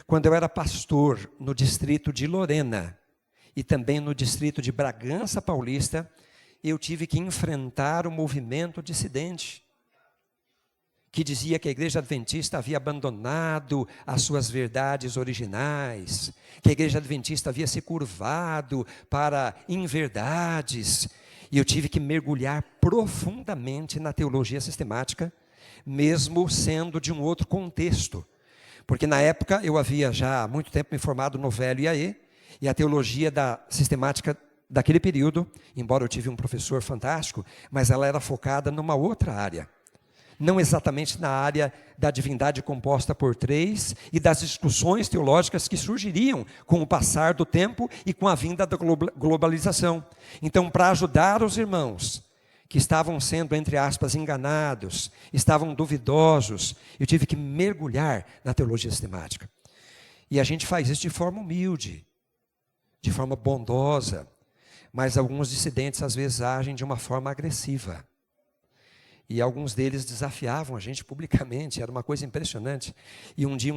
Quando eu era pastor no distrito de Lorena e também no distrito de Bragança Paulista, eu tive que enfrentar o movimento dissidente, que dizia que a igreja adventista havia abandonado as suas verdades originais, que a igreja adventista havia se curvado para inverdades. E eu tive que mergulhar profundamente na teologia sistemática, mesmo sendo de um outro contexto. Porque na época eu havia já há muito tempo me formado no Velho IAE, e a teologia da sistemática daquele período, embora eu tive um professor fantástico, mas ela era focada numa outra área. Não exatamente na área da divindade composta por três e das discussões teológicas que surgiriam com o passar do tempo e com a vinda da globalização. Então, para ajudar os irmãos que estavam sendo, entre aspas, enganados, estavam duvidosos, eu tive que mergulhar na teologia sistemática. E a gente faz isso de forma humilde, de forma bondosa, mas alguns dissidentes às vezes agem de uma forma agressiva. E alguns deles desafiavam a gente publicamente, era uma coisa impressionante. E um dia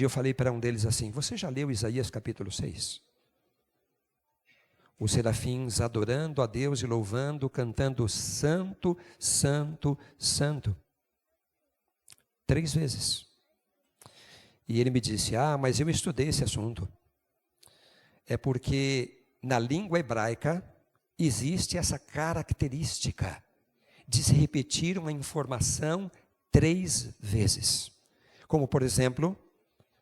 eu falei para um deles assim, você já leu Isaías capítulo 6? Os serafins adorando a Deus e louvando, cantando santo, santo, santo. 3 vezes. E ele me disse, mas eu estudei esse assunto. É porque na língua hebraica existe essa característica de se repetir uma informação 3 vezes. Como, por exemplo,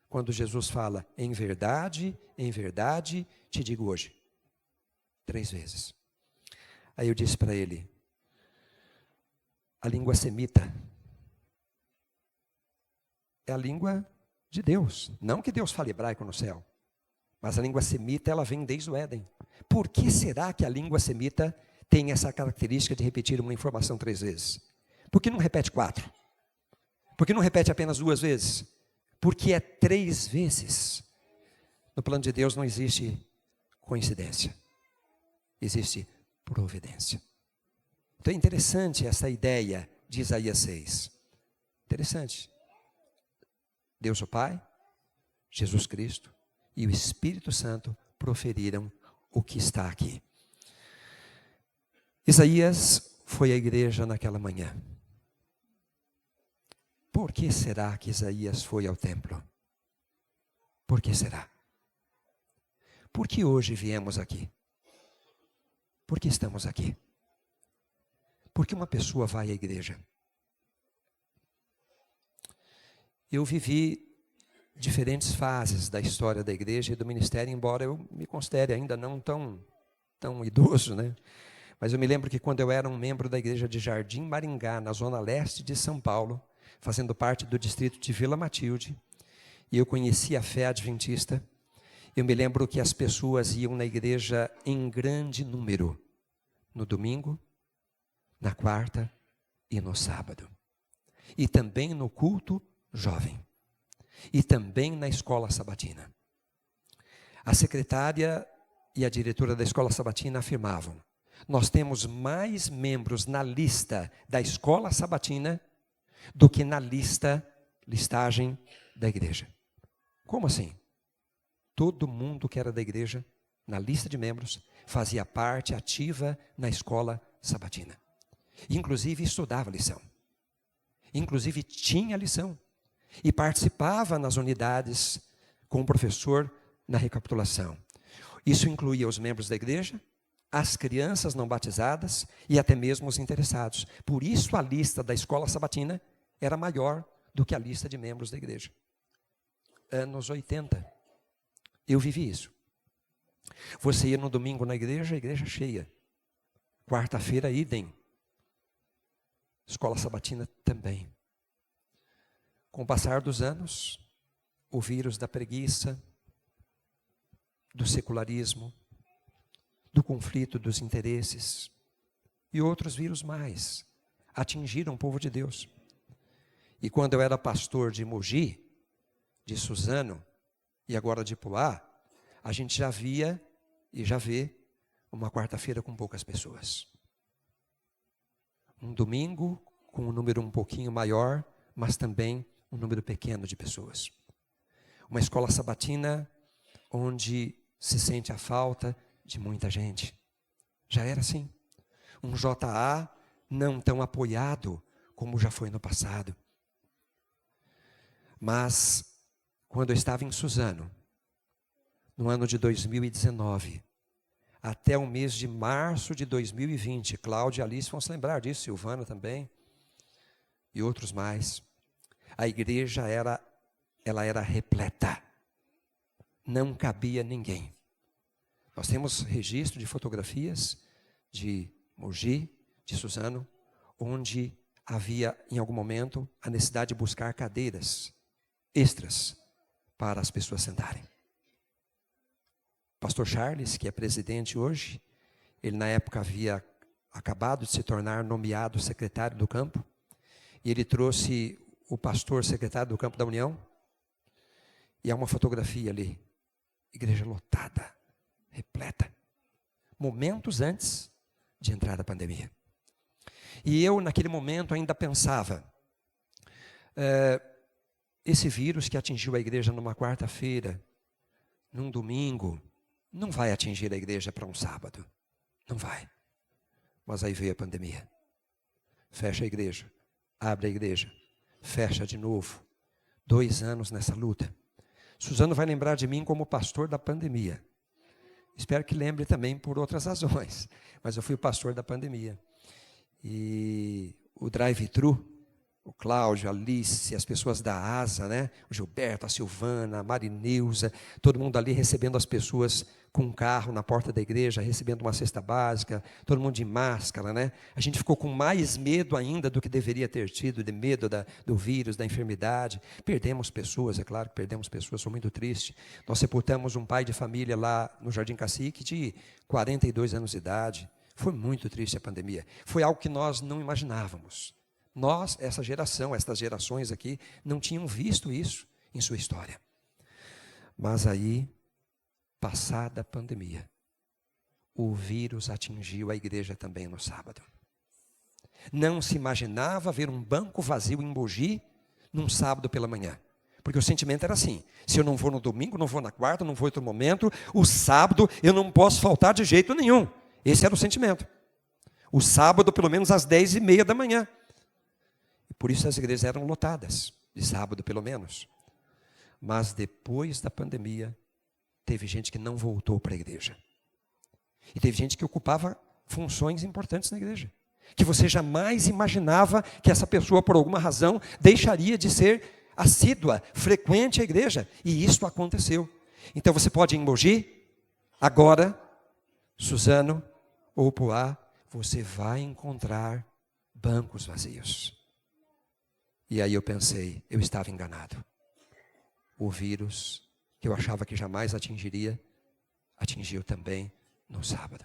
quando Jesus fala, em verdade, te digo hoje. 3 vezes. Aí eu disse para ele, a língua semita é a língua de Deus. Não que Deus fale hebraico no céu, mas a língua semita, ela vem desde o Éden. Por que será que a língua semita tem essa característica de repetir uma informação 3 vezes? Por que não repete 4? Por que não repete apenas 2 vezes? Porque é 3 vezes. No plano de Deus não existe coincidência. Existe providência. Então é interessante essa ideia de Isaías 6. Interessante. Deus o Pai, Jesus Cristo e o Espírito Santo proferiram o que está aqui. Isaías foi à igreja naquela manhã. Por que será que Isaías foi ao templo? Por que será? Por que hoje viemos aqui? por que estamos aqui? Por que uma pessoa vai à igreja? Eu vivi diferentes fases da história da igreja e do ministério, embora eu me considere ainda não tão idoso, né? Mas eu me lembro que quando eu era um membro da igreja de Jardim Maringá, na zona leste de São Paulo, fazendo parte do distrito de Vila Matilde, e eu conheci a fé adventista, eu me lembro que as pessoas iam na igreja em grande número, no domingo, na quarta e no sábado. E também no culto jovem. E também na escola sabatina. A secretária e a diretora da escola sabatina afirmavam: nós temos mais membros na lista da escola sabatina do que na listagem da igreja. Como assim? Todo mundo que era da igreja, na lista de membros, fazia parte ativa na escola sabatina. Inclusive estudava lição. Inclusive tinha lição. E participava nas unidades com o professor na recapitulação. Isso incluía os membros da igreja, as crianças não batizadas e até mesmo os interessados. Por isso a lista da escola sabatina era maior do que a lista de membros da igreja. Anos 80. Eu vivi isso. Você ia no domingo na igreja, a igreja cheia. Quarta-feira, idem. Escola sabatina também. Com o passar dos anos, o vírus da preguiça, do secularismo, do conflito dos interesses e outros vírus mais atingiram o povo de Deus. E quando eu era pastor de Mogi, de Suzano e agora de Poá, a gente já via e já vê uma quarta-feira com poucas pessoas. Um domingo com um número um pouquinho maior, mas também um número pequeno de pessoas. Uma escola sabatina onde se sente a falta de muita gente. Já era assim. Um JA não tão apoiado como já foi no passado. Mas, quando eu estava em Suzano, no ano de 2019, até o mês de março de 2020, Cláudia e Alice vão se lembrar disso, Silvana também, e outros mais, a igreja era repleta. Não cabia ninguém. Nós temos registro de fotografias de Mogi, de Suzano, onde havia, em algum momento, a necessidade de buscar cadeiras extras para as pessoas sentarem. Pastor Charles, que é presidente hoje, ele na época havia acabado de se tornar nomeado secretário do campo, e ele trouxe o pastor secretário do campo da União, e há uma fotografia ali, igreja lotada, repleta, momentos antes de entrar a pandemia. E eu, naquele momento, ainda pensava, esse vírus que atingiu a igreja numa quarta-feira, num domingo, não vai atingir a igreja para um sábado. Não vai. Mas aí veio a pandemia. Fecha a igreja, abre a igreja, fecha de novo. 2 anos nessa luta. Suzano vai lembrar de mim como pastor da pandemia. Espero que lembre também por outras razões. Mas eu fui o pastor da pandemia. E o drive-thru, o Cláudio, a Alice, as pessoas da ASA, né? O Gilberto, a Silvana, a Marineuza, todo mundo ali recebendo as pessoas com um carro na porta da igreja, recebendo uma cesta básica, todo mundo de máscara, né? A gente ficou com mais medo ainda do que deveria ter tido, de medo do vírus, da enfermidade. Perdemos pessoas, é claro que perdemos pessoas, sou muito triste. Nós sepultamos um pai de família lá no Jardim Cacique de 42 anos de idade. Foi muito triste a pandemia. Foi algo que nós não imaginávamos. Nós, essa geração, estas gerações aqui, não tinham visto isso em sua história. Mas aí, passada a pandemia, o vírus atingiu a igreja também no sábado. Não se imaginava ver um banco vazio em Mogi num sábado pela manhã. Porque o sentimento era assim, se eu não vou no domingo, não vou na quarta, não vou em outro momento, o sábado eu não posso faltar de jeito nenhum. Esse era o sentimento. O sábado, pelo menos às 10h30 da manhã. Por isso as igrejas eram lotadas, de sábado pelo menos. Mas depois da pandemia, teve gente que não voltou para a igreja. E teve gente que ocupava funções importantes na igreja, que você jamais imaginava que essa pessoa, por alguma razão, deixaria de ser assídua, frequente à igreja, e isso aconteceu. Então você pode ir em Mogi, agora, Suzano ou Poá, você vai encontrar bancos vazios. E aí eu pensei, eu estava enganado. O vírus, que eu achava que jamais atingiria, atingiu também no sábado.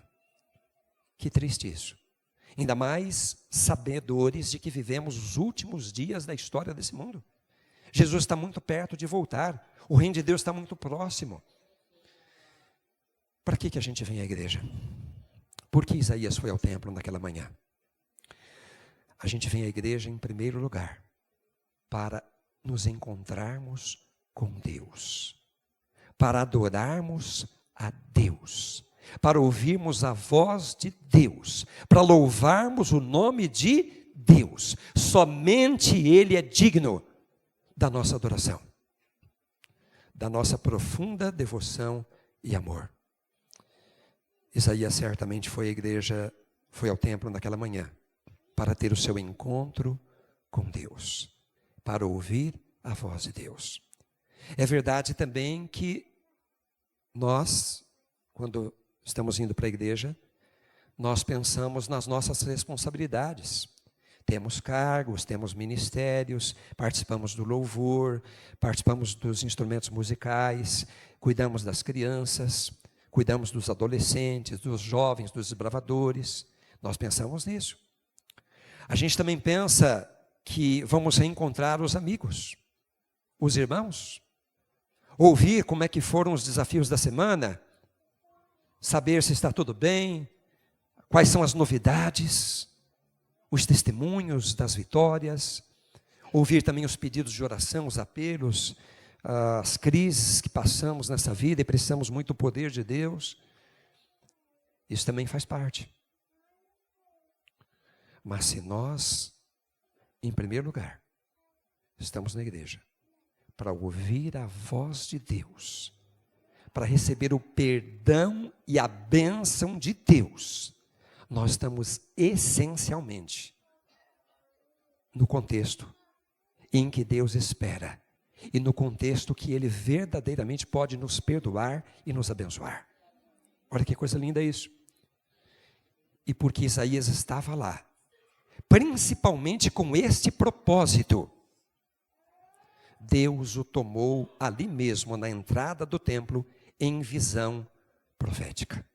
Que triste isso. Ainda mais sabedores de que vivemos os últimos dias da história desse mundo. Jesus está muito perto de voltar. O reino de Deus está muito próximo. Para que a gente vem à igreja? Por que Isaías foi ao templo naquela manhã? A gente vem à igreja em primeiro lugar para nos encontrarmos com Deus, para adorarmos a Deus, para ouvirmos a voz de Deus, para louvarmos o nome de Deus. Somente Ele é digno da nossa adoração, da nossa profunda devoção e amor. Isaías certamente foi à igreja, foi ao templo naquela manhã, para ter o seu encontro com Deus, para ouvir a voz de Deus. É verdade também que nós, quando estamos indo para a igreja, nós pensamos nas nossas responsabilidades. Temos cargos, temos ministérios, participamos do louvor, participamos dos instrumentos musicais, cuidamos das crianças, cuidamos dos adolescentes, dos jovens, dos desbravadores. Nós pensamos nisso. A gente também pensa que vamos reencontrar os amigos, os irmãos, ouvir como é que foram os desafios da semana, saber se está tudo bem, quais são as novidades, os testemunhos das vitórias, ouvir também os pedidos de oração, os apelos, as crises que passamos nessa vida e precisamos muito do poder de Deus. Isso também faz parte. Mas se nós, em primeiro lugar, estamos na igreja para ouvir a voz de Deus, para receber o perdão e a bênção de Deus, nós estamos essencialmente no contexto em que Deus espera e no contexto que Ele verdadeiramente pode nos perdoar e nos abençoar. Olha que coisa linda isso. E porque Isaías estava lá, principalmente com este propósito, Deus o tomou ali mesmo, na entrada do templo, em visão profética.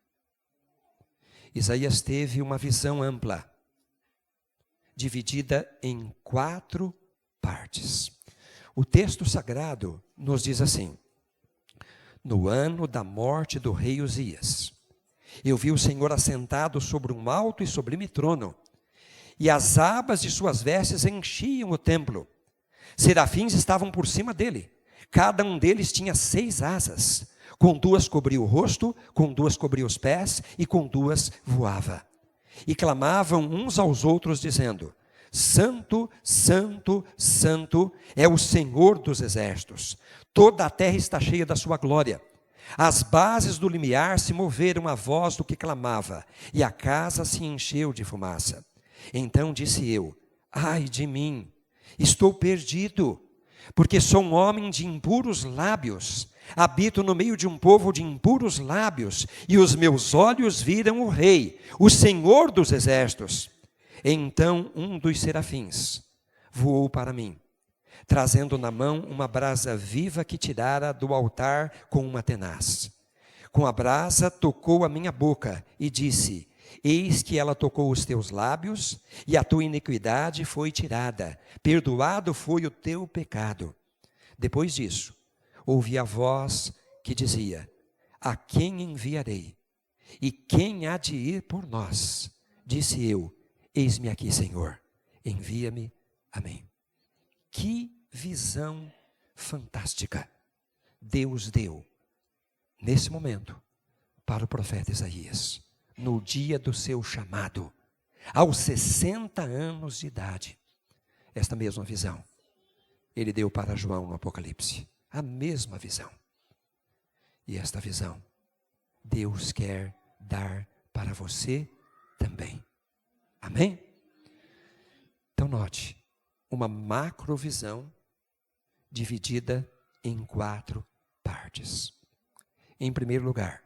Isaías teve uma visão ampla, dividida em 4 partes. O texto sagrado nos diz assim: no ano da morte do rei Uzias, eu vi o Senhor assentado sobre um alto e sublime trono, e as abas de suas vestes enchiam o templo. Serafins estavam por cima dele, cada um deles tinha 6 asas, com 2 cobria o rosto, com 2 cobria os pés, e com 2 voava. E clamavam uns aos outros, dizendo: Santo, Santo, Santo é o Senhor dos exércitos, toda a terra está cheia da sua glória. As bases do limiar se moveram à voz do que clamava, e a casa se encheu de fumaça. Então disse eu: ai de mim, estou perdido, porque sou um homem de impuros lábios, habito no meio de um povo de impuros lábios, e os meus olhos viram o Rei, o Senhor dos exércitos. Então um dos serafins voou para mim, trazendo na mão uma brasa viva que tirara do altar com uma tenaz. Com a brasa tocou a minha boca e disse: eis que ela tocou os teus lábios, e a tua iniquidade foi tirada, perdoado foi o teu pecado. Depois disso, ouvi a voz que dizia: a quem enviarei? E quem há de ir por nós? Disse eu: eis-me aqui, Senhor, envia-me a mim. Que visão fantástica Deus deu, nesse momento, para o profeta Isaías, no dia do seu chamado, aos 60 anos de idade. Esta mesma visão Ele deu para João no Apocalipse, a mesma visão. E esta visão Deus quer dar para você também. Amém? Então note, uma macrovisão dividida em 4 partes. Em primeiro lugar,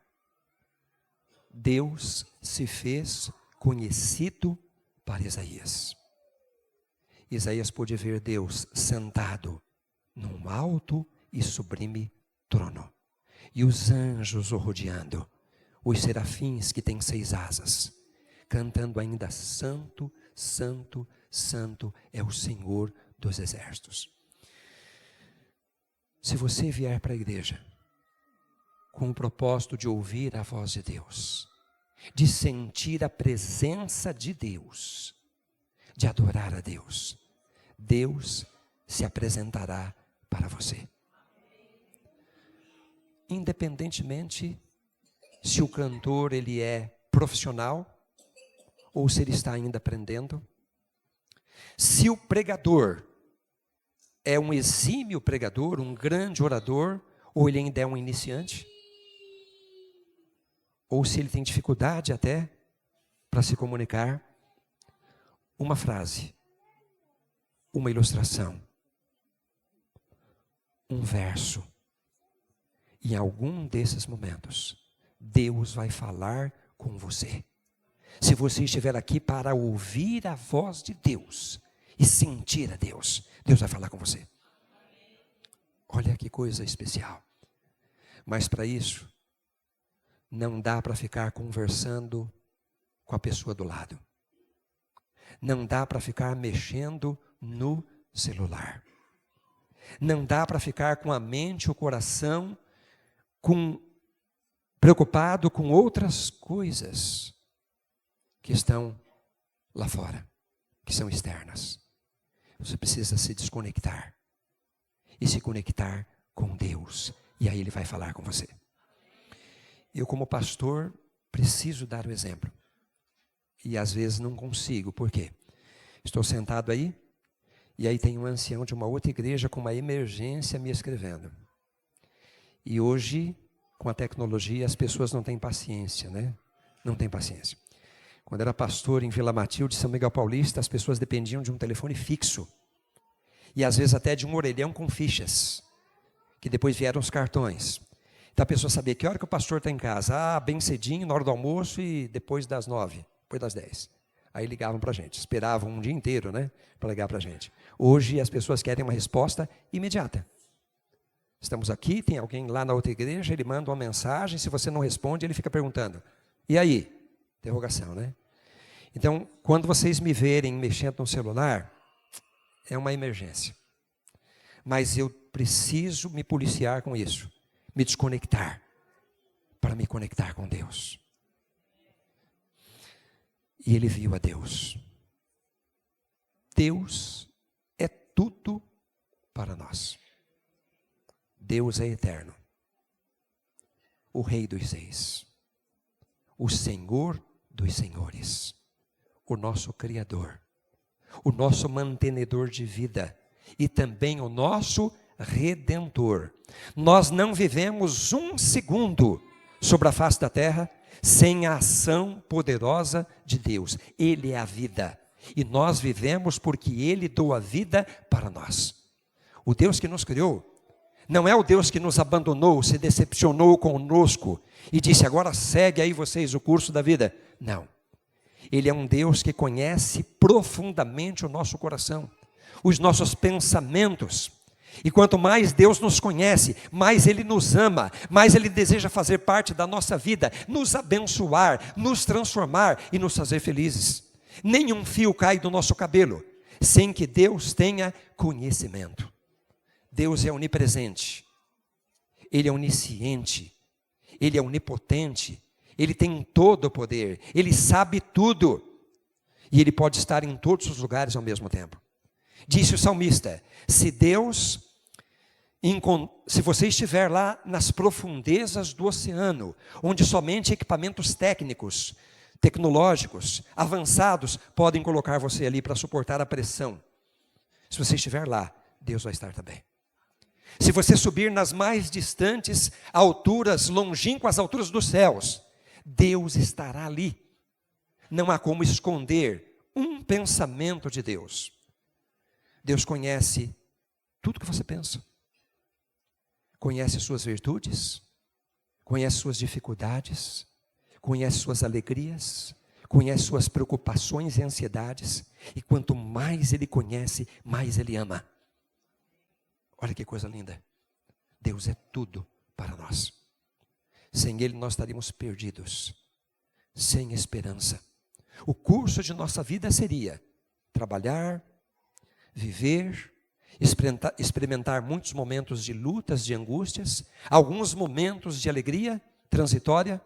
Deus se fez conhecido para Isaías. Isaías pôde ver Deus sentado num alto e sublime trono, e os anjos o rodeando, os serafins que têm 6 asas, cantando ainda: Santo, Santo, Santo é o Senhor dos exércitos. Se você vier para a igreja com o propósito de ouvir a voz de Deus, de sentir a presença de Deus, de adorar a Deus, Deus se apresentará para você. Independentemente se o cantor ele é profissional ou se ele está ainda aprendendo, se o pregador é um exímio pregador, um grande orador, ou ele ainda é um iniciante, ou se ele tem dificuldade até para se comunicar, uma frase, uma ilustração, um verso, em algum desses momentos, Deus vai falar com você. Se você estiver aqui para ouvir a voz de Deus e sentir a Deus, Deus vai falar com você. Olha que coisa especial. Mas para isso, não dá para ficar conversando com a pessoa do lado. Não dá para ficar mexendo no celular. Não dá para ficar com a mente e o coração preocupado com outras coisas que estão lá fora, que são externas. Você precisa se desconectar e se conectar com Deus, e aí Ele vai falar com você. Eu, como pastor, preciso dar o exemplo, e às vezes não consigo. Por quê? Estou sentado aí, e aí tem um ancião de uma outra igreja com uma emergência me escrevendo. E hoje, com a tecnologia, as pessoas não têm paciência, né? Não têm paciência. Quando era pastor em Vila Matilde, São Miguel Paulista, as pessoas dependiam de um telefone fixo. E às vezes até de um orelhão com fichas, que depois vieram os cartões. Então a pessoa sabia que hora que o pastor está em casa. Bem cedinho, na hora do almoço e depois das 9, depois das 10. Aí ligavam para a gente, esperavam um dia inteiro, né, para ligar para a gente. Hoje as pessoas querem uma resposta imediata. Estamos aqui, tem alguém lá na outra igreja, ele manda uma mensagem, se você não responde, ele fica perguntando: e aí? Interrogação, né? Então, quando vocês me verem mexendo no celular, é uma emergência. Mas eu preciso me policiar com isso, me desconectar, para me conectar com Deus. E ele viu a Deus. Deus é tudo para nós. Deus é eterno, o Rei dos Reis, o Senhor dos Senhores, o nosso Criador, o nosso mantenedor de vida e também o nosso Redentor. Nós não vivemos um segundo sobre a face da terra sem a ação poderosa de Deus. Ele é a vida e nós vivemos porque Ele doa a vida para nós. O Deus que nos criou não é o Deus que nos abandonou, se decepcionou conosco e disse: agora segue aí vocês o curso da vida. Não. Ele é um Deus que conhece profundamente o nosso coração, os nossos pensamentos. E quanto mais Deus nos conhece, mais Ele nos ama, mais Ele deseja fazer parte da nossa vida, nos abençoar, nos transformar e nos fazer felizes. Nenhum fio cai do nosso cabelo sem que Deus tenha conhecimento. Deus é onipresente, Ele é onisciente, Ele é onipotente, Ele tem todo o poder, Ele sabe tudo e Ele pode estar em todos os lugares ao mesmo tempo. Disse o salmista: se você estiver lá nas profundezas do oceano, onde somente equipamentos técnicos, tecnológicos, avançados podem colocar você ali para suportar a pressão, se você estiver lá, Deus vai estar também. Se você subir nas mais distantes alturas, longínquas alturas dos céus, Deus estará ali, Não há como esconder um pensamento de Deus. Deus conhece tudo que você pensa. Conhece suas virtudes, conhece suas dificuldades, conhece suas alegrias, conhece suas preocupações e ansiedades. E quanto mais Ele conhece, mais Ele ama. Olha que coisa linda. Deus é tudo para nós. Sem Ele nós estaríamos perdidos, sem esperança. O curso de nossa vida seria trabalhar, viver, experimentar muitos momentos de lutas, de angústias, alguns momentos de alegria transitória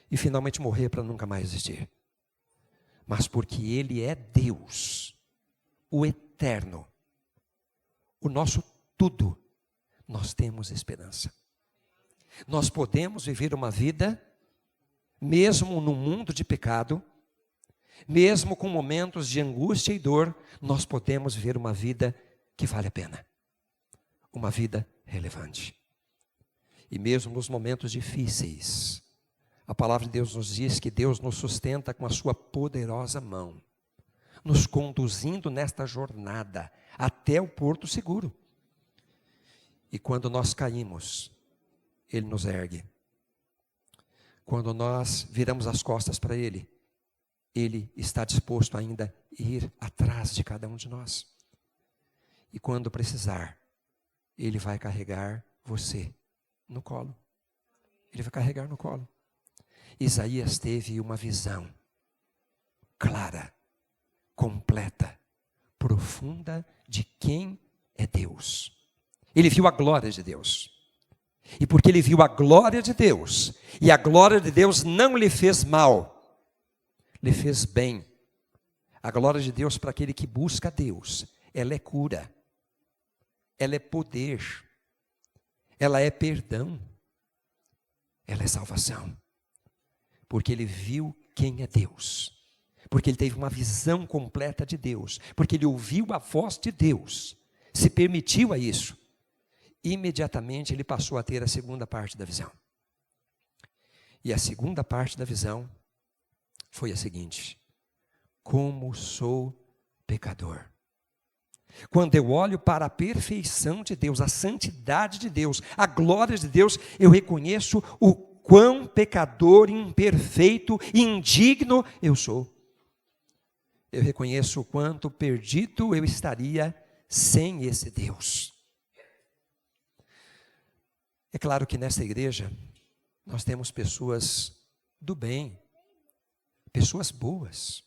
e finalmente morrer para nunca mais existir. Mas porque Ele é Deus, o eterno, o nosso tudo, nós temos esperança. Nós podemos viver uma vida, mesmo no mundo de pecado, mesmo com momentos de angústia e dor, nós podemos viver uma vida que vale a pena. Uma vida relevante. E mesmo nos momentos difíceis, a palavra de Deus nos diz que Deus nos sustenta com a sua poderosa mão, nos conduzindo nesta jornada até o porto seguro. E quando nós caímos, Ele nos ergue. Quando nós viramos as costas para Ele, Ele está disposto ainda a ir atrás de cada um de nós. E quando precisar, Ele vai carregar você no colo. Ele vai carregar no colo. Isaías teve uma visão clara, completa, profunda de quem é Deus. Ele viu a glória de Deus. E porque ele viu a glória de Deus, e a glória de Deus não lhe fez mal, lhe fez bem. A glória de Deus para aquele que busca Deus, ela é cura, ela é poder, ela é perdão, ela é salvação. Porque ele viu quem é Deus, porque ele teve uma visão completa de Deus, porque ele ouviu a voz de Deus, se permitiu a isso. Imediatamente ele passou a ter a segunda parte da visão. E a segunda parte da visão foi a seguinte: como sou pecador. Quando eu olho para a perfeição de Deus, a santidade de Deus, a glória de Deus, eu reconheço o quão pecador, imperfeito, indigno eu sou. Eu reconheço o quanto perdido eu estaria sem esse Deus. É claro que nessa igreja nós temos pessoas do bem, pessoas boas,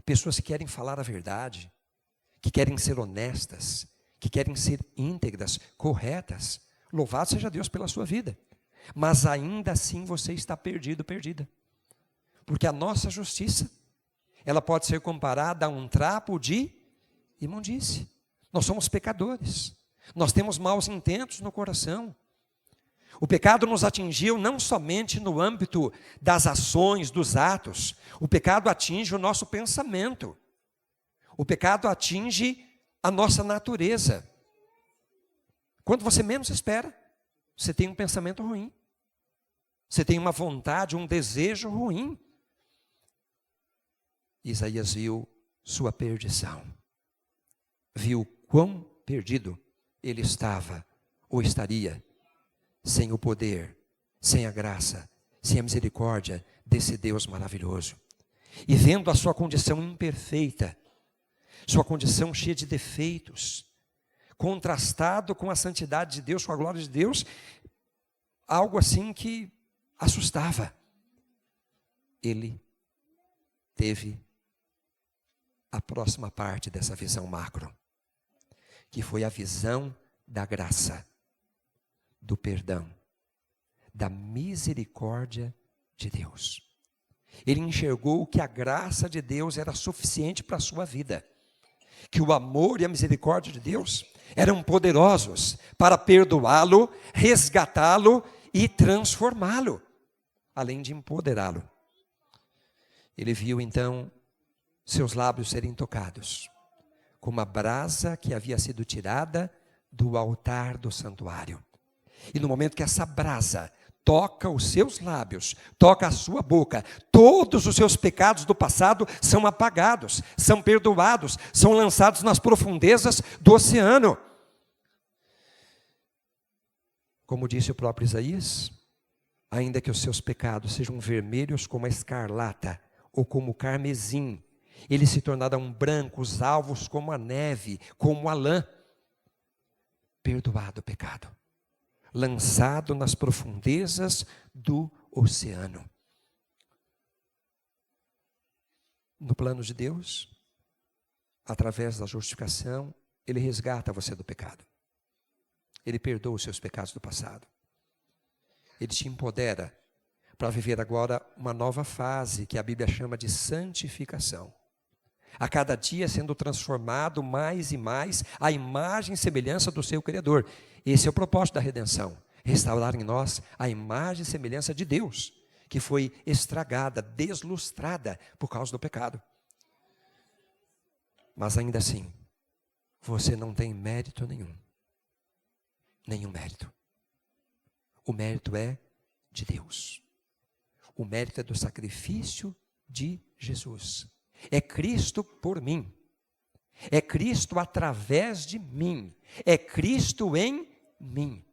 pessoas que querem falar a verdade, que querem ser honestas, que querem ser íntegras, corretas. Louvado seja Deus pela sua vida. Mas ainda assim você está perdido, perdida. Porque a nossa justiça, ela pode ser comparada a um trapo de imundície. Nós somos pecadores. Nós temos maus intentos no coração. O pecado nos atingiu não somente no âmbito das ações, dos atos. O pecado atinge o nosso pensamento. O pecado atinge a nossa natureza. Quando você menos espera, você tem um pensamento ruim. Você tem uma vontade, um desejo ruim. Isaías viu sua perdição. Viu quão perdido ele estava ou estaria sem o poder, sem a graça, sem a misericórdia desse Deus maravilhoso. E vendo a sua condição imperfeita, sua condição cheia de defeitos, contrastado com a santidade de Deus, com a glória de Deus, algo assim que assustava. Ele teve a próxima parte dessa visão macro, que foi a visão da graça, do perdão, da misericórdia de Deus. Ele enxergou que a graça de Deus era suficiente para a sua vida, que o amor e a misericórdia de Deus eram poderosos para perdoá-lo, resgatá-lo e transformá-lo, além de empoderá-lo. Ele viu então seus lábios serem tocados, como a brasa que havia sido tirada do altar do santuário. E no momento que essa brasa toca os seus lábios, toca a sua boca, todos os seus pecados do passado são apagados, são perdoados, são lançados nas profundezas do oceano. Como disse o próprio Isaías, ainda que os seus pecados sejam vermelhos como a escarlata ou como o carmesim, eles se tornarão brancos, alvos como a neve, como a lã. Perdoado o pecado, lançado nas profundezas do oceano. No plano de Deus, através da justificação, Ele resgata você do pecado. Ele perdoa os seus pecados do passado. Ele te empodera para viver agora uma nova fase que a Bíblia chama de santificação. A cada dia sendo transformado mais e mais à imagem e semelhança do seu Criador. Esse é o propósito da redenção. Restaurar em nós a imagem e semelhança de Deus, que foi estragada, deslustrada por causa do pecado. Mas ainda assim, você não tem mérito nenhum. Nenhum mérito. O mérito é de Deus. O mérito é do sacrifício de Jesus. É Cristo por mim. É Cristo através de mim. É Cristo em mim.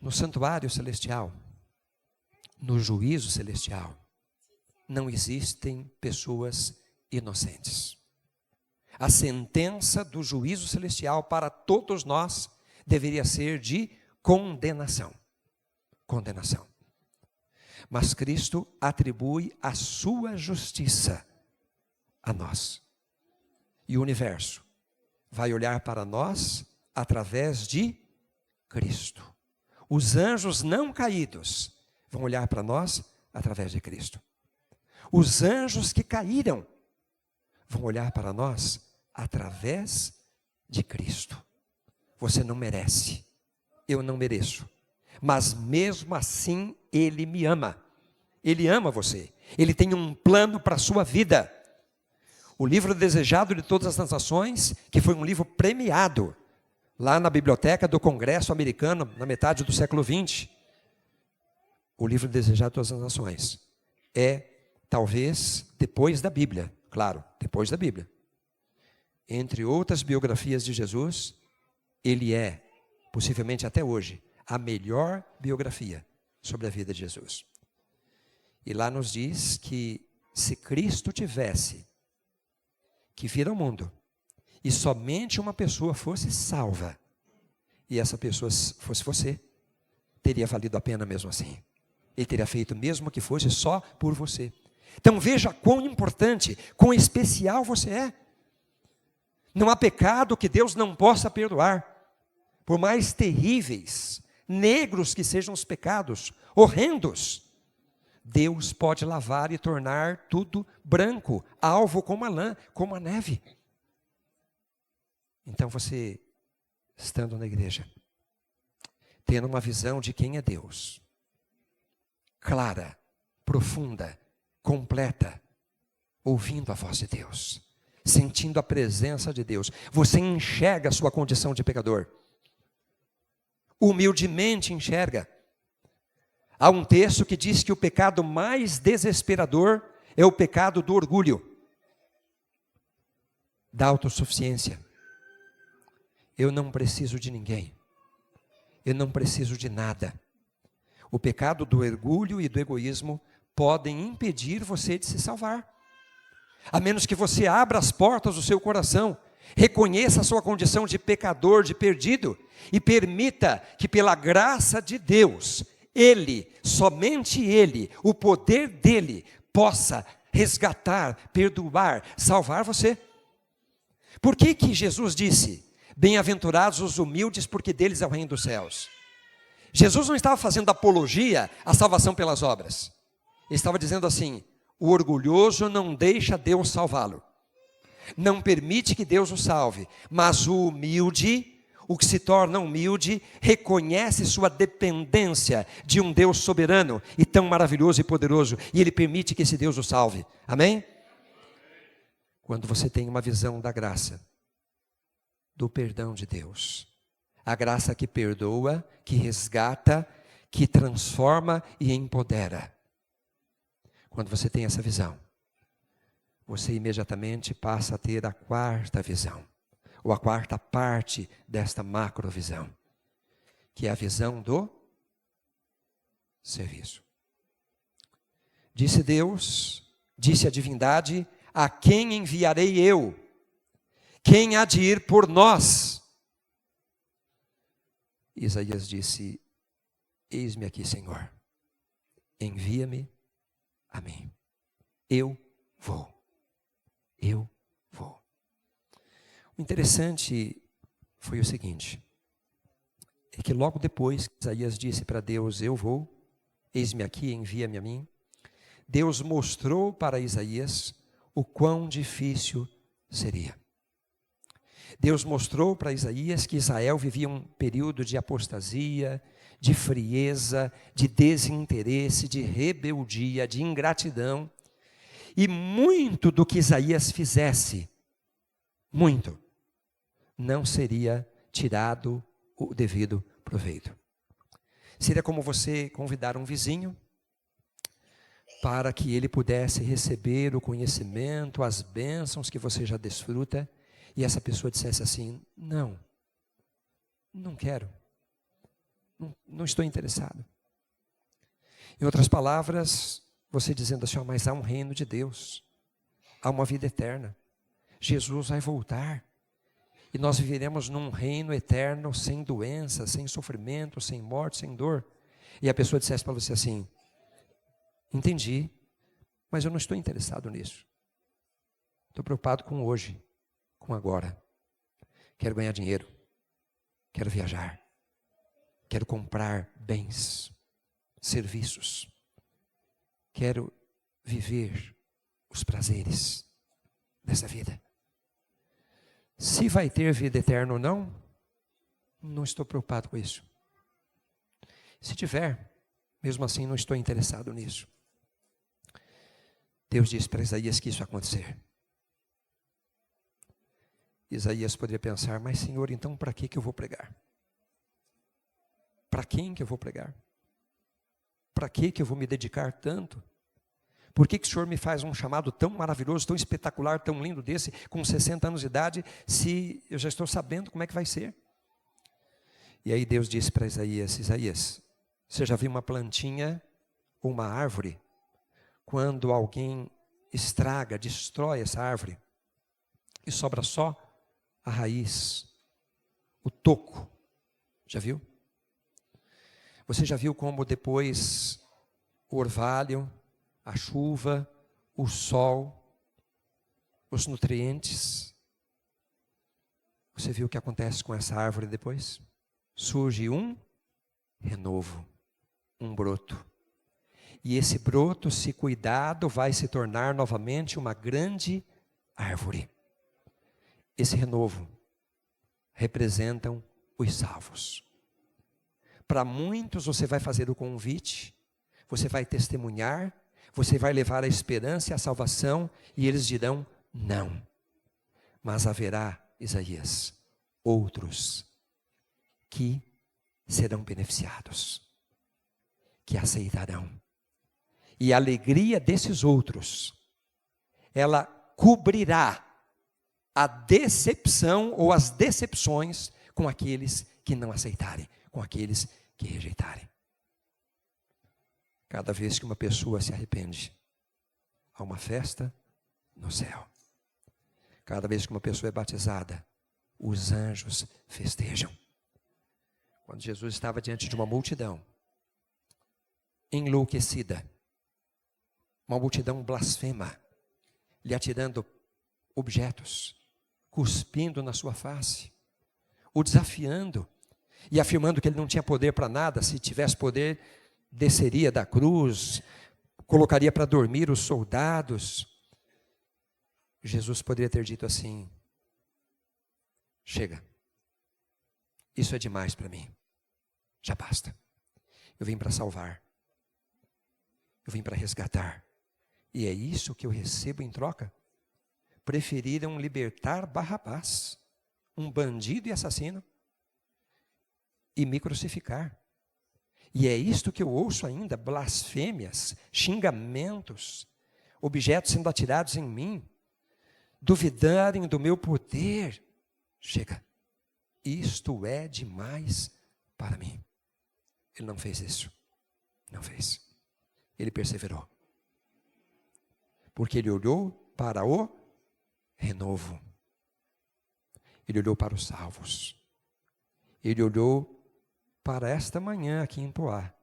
No santuário celestial, no juízo celestial, não existem pessoas inocentes. A sentença do juízo celestial para todos nós deveria ser de condenação. Condenação. Mas Cristo atribui a sua justiça a nós. E o universo vai olhar para nós através de Cristo. Os anjos não caídos vão olhar para nós através de Cristo. Os anjos que caíram vão olhar para nós através de Cristo. Você não merece, eu não mereço. Mas mesmo assim, Ele me ama. Ele ama você. Ele tem um plano para a sua vida. O livro desejado de todas as nações, que foi um livro premiado, lá na biblioteca do Congresso americano, na metade do século XX. O livro desejado de todas as nações é, talvez, depois da Bíblia. Claro, depois da Bíblia. Entre outras biografias de Jesus, ele é, possivelmente até hoje, a melhor biografia sobre a vida de Jesus. E lá nos diz que se Cristo tivesse que vir ao mundo e somente uma pessoa fosse salva, e essa pessoa fosse você, teria valido a pena mesmo assim. Ele teria feito mesmo que fosse só por você. Então veja quão importante, quão especial você é. Não há pecado que Deus não possa perdoar, por mais terríveis, negros que sejam os pecados, horrendos. Deus pode lavar e tornar tudo branco, alvo como a lã, como a neve. Então você, estando na igreja, tendo uma visão de quem é Deus, clara, profunda, completa, ouvindo a voz de Deus, sentindo a presença de Deus, você enxerga a sua condição de pecador, humildemente enxerga. Há um texto que diz que o pecado mais desesperador é o pecado do orgulho, da autossuficiência. Eu não preciso de ninguém, eu não preciso de nada. O pecado do orgulho e do egoísmo podem impedir você de se salvar. A menos que você abra as portas do seu coração, reconheça a sua condição de pecador, de perdido, e permita que pela graça de Deus, Ele, somente Ele, o poder dEle, possa resgatar, perdoar, salvar você. Por que que Jesus disse, bem-aventurados os humildes, porque deles é o reino dos céus? Jesus não estava fazendo apologia à salvação pelas obras. Ele estava dizendo assim, o orgulhoso não deixa Deus salvá-lo. Não permite que Deus o salve. Mas o humilde, o que se torna humilde, reconhece sua dependência de um Deus soberano e tão maravilhoso e poderoso. E Ele permite que esse Deus o salve. Amém? Quando você tem uma visão da graça, do perdão de Deus, A graça que perdoa, que resgata, que transforma e empodera. Quando você tem essa visão, você imediatamente passa a ter a quarta visão, ou a quarta parte desta macrovisão, que é a visão do serviço. Disse Deus, disse a divindade: a quem enviarei eu? Quem há de ir por nós? Isaías disse: eis-me aqui, Senhor, envia-me a mim. Eu vou. Eu vou. O interessante foi o seguinte, é que logo depois que Isaías disse para Deus: eu vou, eis-me aqui, envia-me a mim, Deus mostrou para Isaías o quão difícil seria. Deus mostrou para Isaías que Israel vivia um período de apostasia, de frieza, de desinteresse, de rebeldia, de ingratidão. E muito do que Isaías fizesse, muito, não seria tirado o devido proveito. Seria como você convidar um vizinho para que ele pudesse receber o conhecimento, as bênçãos que você já desfruta, e essa pessoa dissesse assim: não quero, não estou interessado. Em outras palavras, você dizendo assim: mas há um reino de Deus, há uma vida eterna, Jesus vai voltar, e nós viveremos num reino eterno, sem doença, sem sofrimento, sem morte, sem dor. E a pessoa dissesse para você assim: entendi, mas eu não estou interessado nisso. Estou preocupado com hoje, com agora. Quero ganhar dinheiro, quero viajar, quero comprar bens, serviços, quero viver os prazeres dessa vida. Se vai ter vida eterna ou não, não estou preocupado com isso. Se tiver, mesmo assim não estou interessado nisso. Deus disse para Isaías que isso ia acontecer. Isaías poderia pensar: mas Senhor, então para que eu vou pregar? Para quem que eu vou pregar? Para que eu vou me dedicar tanto? Por que o Senhor me faz um chamado tão maravilhoso, tão espetacular, tão lindo desse, com 60 anos de idade, se eu já estou sabendo como é que vai ser? E aí Deus disse para Isaías: Isaías, você já viu uma plantinha ou uma árvore? Quando alguém estraga, destrói essa árvore, e sobra só a raiz, o toco. Já viu? Você já viu como depois o orvalho, a chuva, o sol, os nutrientes? Você viu o que acontece com essa árvore depois? Surge um renovo, um broto. E esse broto, se cuidado, vai se tornar novamente uma grande árvore. Esse renovo representam os salvos. Para muitos você vai fazer o convite, você vai testemunhar, você vai levar a esperança e a salvação, e eles dirão não. Mas haverá, Isaías, outros que serão beneficiados, que aceitarão. E a alegria desses outros, ela cobrirá a decepção ou as decepções com aqueles que não aceitarem, com aqueles que rejeitarem. Cada vez que uma pessoa se arrepende, há uma festa no céu. Cada vez que uma pessoa é batizada, os anjos festejam. Quando Jesus estava diante de uma multidão enlouquecida, uma multidão blasfema, lhe atirando objetos, cuspindo na sua face, o desafiando e afirmando que ele não tinha poder para nada. Se tivesse poder, desceria da cruz, colocaria para dormir os soldados. Jesus poderia ter dito assim: chega, isso é demais para mim, já basta. Eu vim para salvar, eu vim para resgatar, e é isso que eu recebo em troca. Preferiram libertar Barrabás, um bandido e assassino, e me crucificar. E é isto que eu ouço ainda, blasfêmias, xingamentos, objetos sendo atirados em mim, duvidarem do meu poder. Chega, isto é demais para mim. Ele não fez isso, não fez. Ele perseverou, porque ele olhou para o renovo, ele olhou para os salvos, ele olhou para esta manhã aqui em Poá,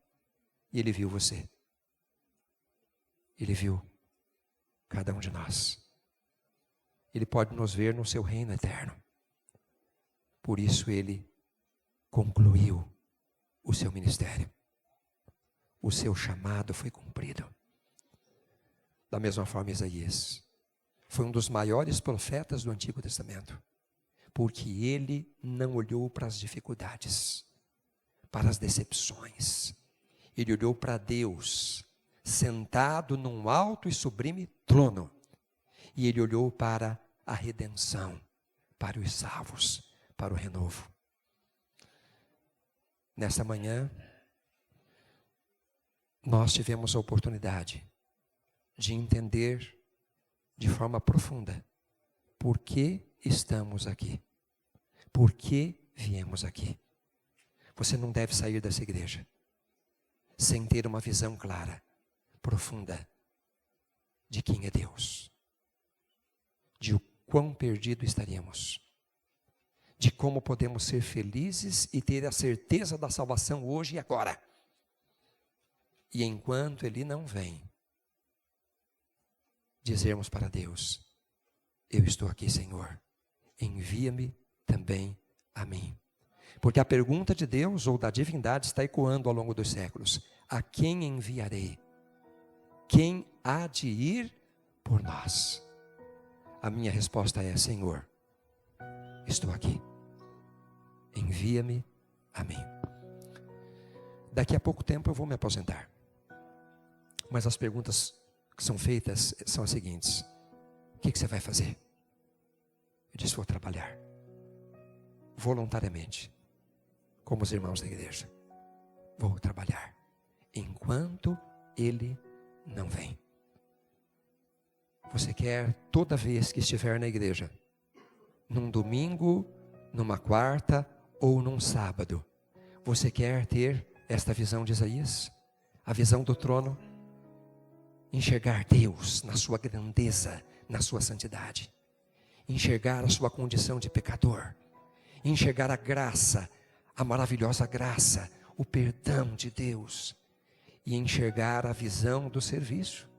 e ele viu você, ele viu cada um de nós. Ele pode nos ver no seu reino eterno. Por isso ele concluiu o seu ministério. O seu chamado foi cumprido. Da mesma forma, Isaías foi um dos maiores profetas do Antigo Testamento, porque ele não olhou para as dificuldades, para as decepções. Ele olhou para Deus, sentado num alto e sublime trono, e ele olhou para a redenção, para os salvos, para o renovo. Nessa manhã, nós tivemos a oportunidade de entender de forma profunda por que estamos aqui, por que viemos aqui. Você não deve sair dessa igreja sem ter uma visão clara, profunda, de quem é Deus, de o quão perdido estaríamos, de como podemos ser felizes e ter a certeza da salvação hoje e agora. E enquanto Ele não vem, dizermos para Deus: eu estou aqui, Senhor, envia-me também a mim. Porque a pergunta de Deus ou da divindade está ecoando ao longo dos séculos: a quem enviarei? Quem há de ir por nós? A minha resposta é: Senhor, estou aqui, envia-me a mim. Daqui a pouco tempo eu vou me aposentar, mas as perguntas que são feitas são as seguintes: o que você vai fazer? Eu disse: vou trabalhar voluntariamente, como os irmãos da igreja. Vou trabalhar enquanto Ele não vem. Você quer, toda vez que estiver na igreja, num domingo, numa quarta ou num sábado, você quer ter esta visão de Isaías? A visão do trono? Enxergar Deus na sua grandeza, na sua santidade. Enxergar a sua condição de pecador. Enxergar a graça, a maravilhosa graça, o perdão de Deus. E enxergar a visão do serviço.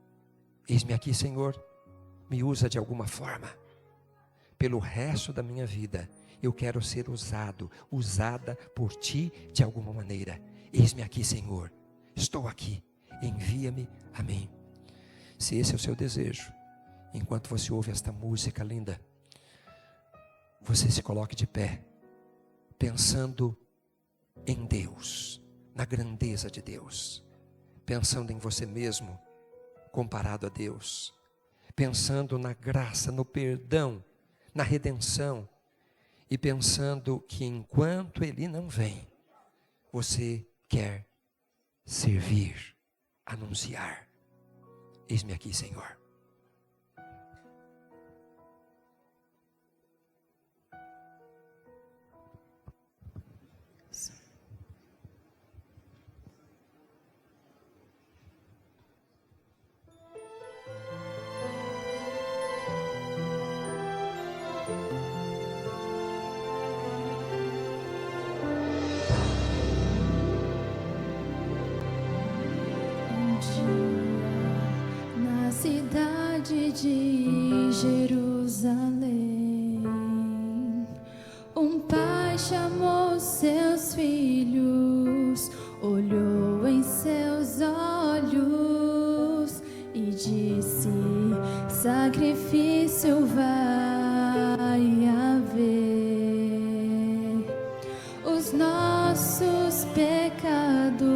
Eis-me aqui, Senhor, me usa de alguma forma. Pelo resto da minha vida, eu quero ser usada por Ti de alguma maneira. Eis-me aqui, Senhor, estou aqui, envia-me a mim. Se esse é o seu desejo, enquanto você ouve esta música linda, você se coloque de pé, pensando em Deus, na grandeza de Deus, pensando em você mesmo, comparado a Deus, pensando na graça, no perdão, na redenção, e pensando que enquanto Ele não vem, você quer servir, anunciar. Eis-me aqui, Senhor.
Na cidade de Jerusalém, um pai chamou seus filhos, olhou em seus olhos e disse: sacrifício vai haver. Os nossos pecados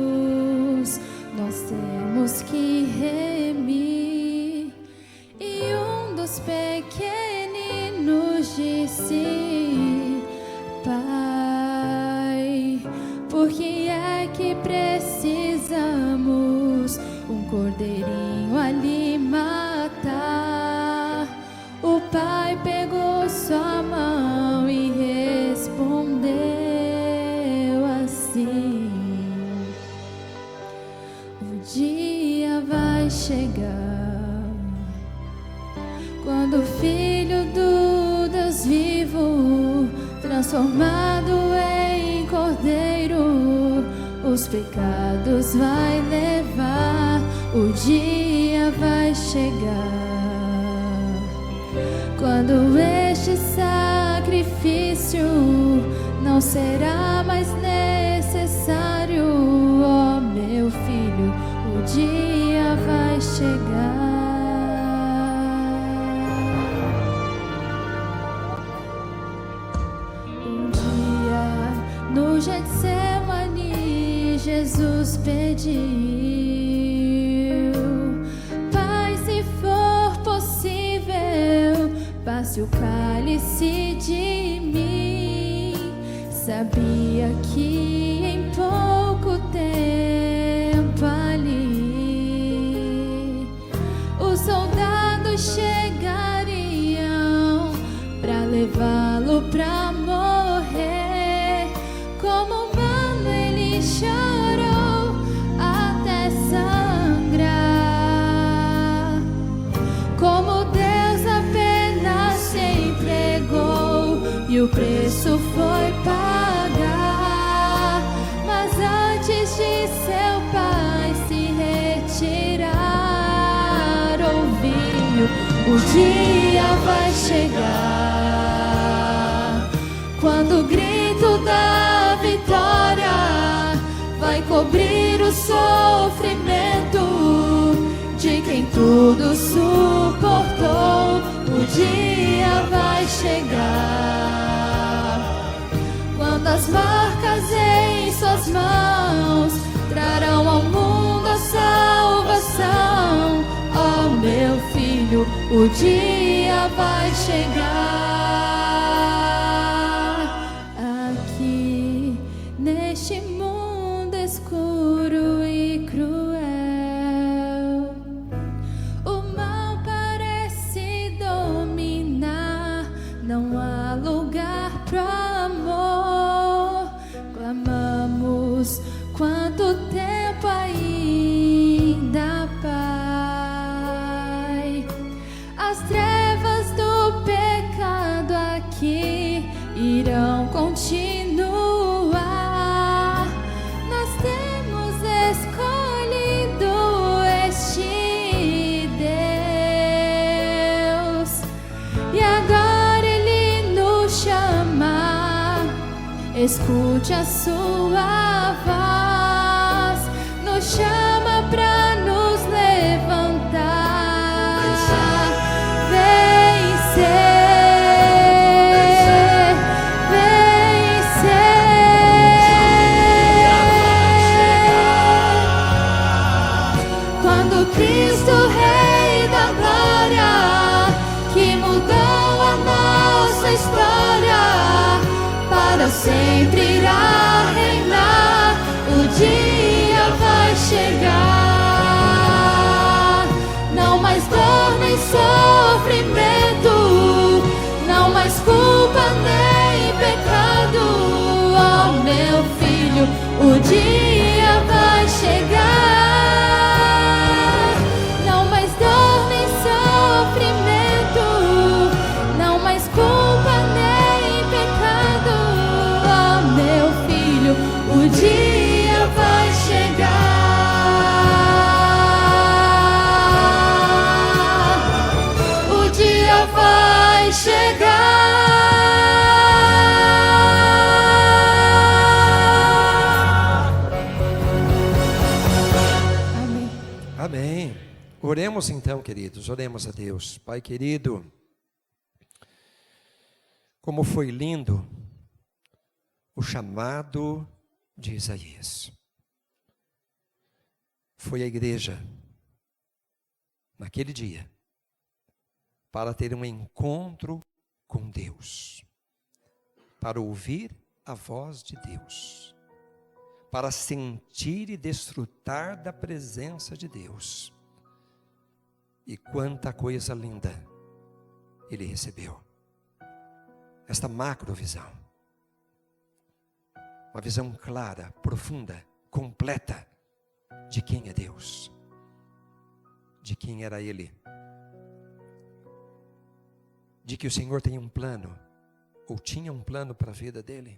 nós temos que remir. E um dos pequeninos disse: Pai, cordeirinho ali matar. O pai pegou sua mão e respondeu assim: o dia vai chegar quando o Filho do Deus vivo, transformado em cordeiro, os pecados vai levar. O dia vai chegar quando este sacrifício não será mais necessário. Ó meu filho, o dia vai chegar. Um dia no Getsemane Jesus pediu: Pai, se for possível, passe o cálice de mim. Sabia que em pouco tempo ali os soldados chegariam para levá-lo para morrer. Como humano ele chorou até sangrar. Como Deus apenas se entregou e o preço foi pagar. Mas antes de seu pai se retirar, ouviu: o dia vai chegar quando o grito da vitória vai cobrir o sofrimento de quem tudo suportou. O dia vai chegar quando as marcas em suas mãos trarão ao mundo a salvação. Ó meu filho, o dia vai chegar. Aqui neste mundo escuro e cruel, o mal parece dominar. Não há lugar pro amor. Clamamos: quanto tempo ainda, Pai? As trevas do pecado aqui irão continuar. Nós temos escolhido este Deus, e agora Ele nos chama. Escute a sua voz, nos chama para nos levantar. Cristo, Rei da Glória, que mudou a nossa história, para sempre irá reinar. O dia vai chegar. Não mais dor nem sofrimento, não mais culpa nem pecado. Ó meu filho, o dia vai chegar. O dia vai chegar. O dia vai chegar. Amém.
Amém. Oremos então, queridos, oremos a Deus. Pai querido, como foi lindo o chamado de Isaías. Foi a igreja, naquele dia, para ter um encontro com Deus, para ouvir a voz de Deus, para sentir e desfrutar da presença de Deus. E quanta coisa linda ele recebeu. Esta macrovisão. Uma visão clara, profunda, completa de quem é Deus. De quem era Ele. De que o Senhor tem um plano, ou tinha um plano para a vida dele.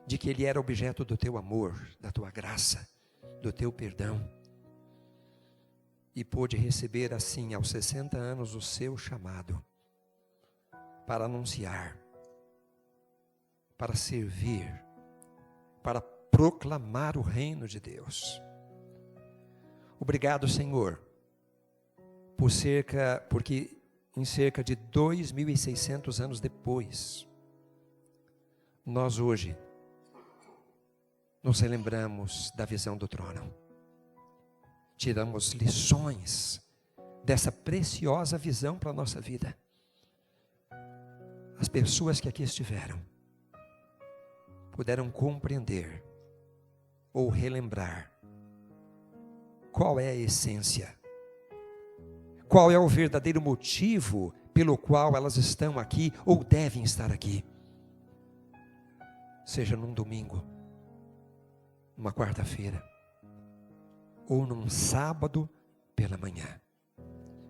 De que Ele era objeto do teu amor, da tua graça, do teu perdão. E pôde receber assim, aos 60 anos, o seu chamado para anunciar, para servir, para proclamar o reino de Deus. Obrigado, Senhor, porque em cerca de 2.600 anos depois, nós hoje nos relembramos da visão do trono. Tiramos lições dessa preciosa visão para a nossa vida. As pessoas que aqui estiveram puderam compreender ou relembrar qual é a essência, qual é o verdadeiro motivo pelo qual elas estão aqui ou devem estar aqui. Seja num domingo, numa quarta-feira, ou num sábado pela manhã.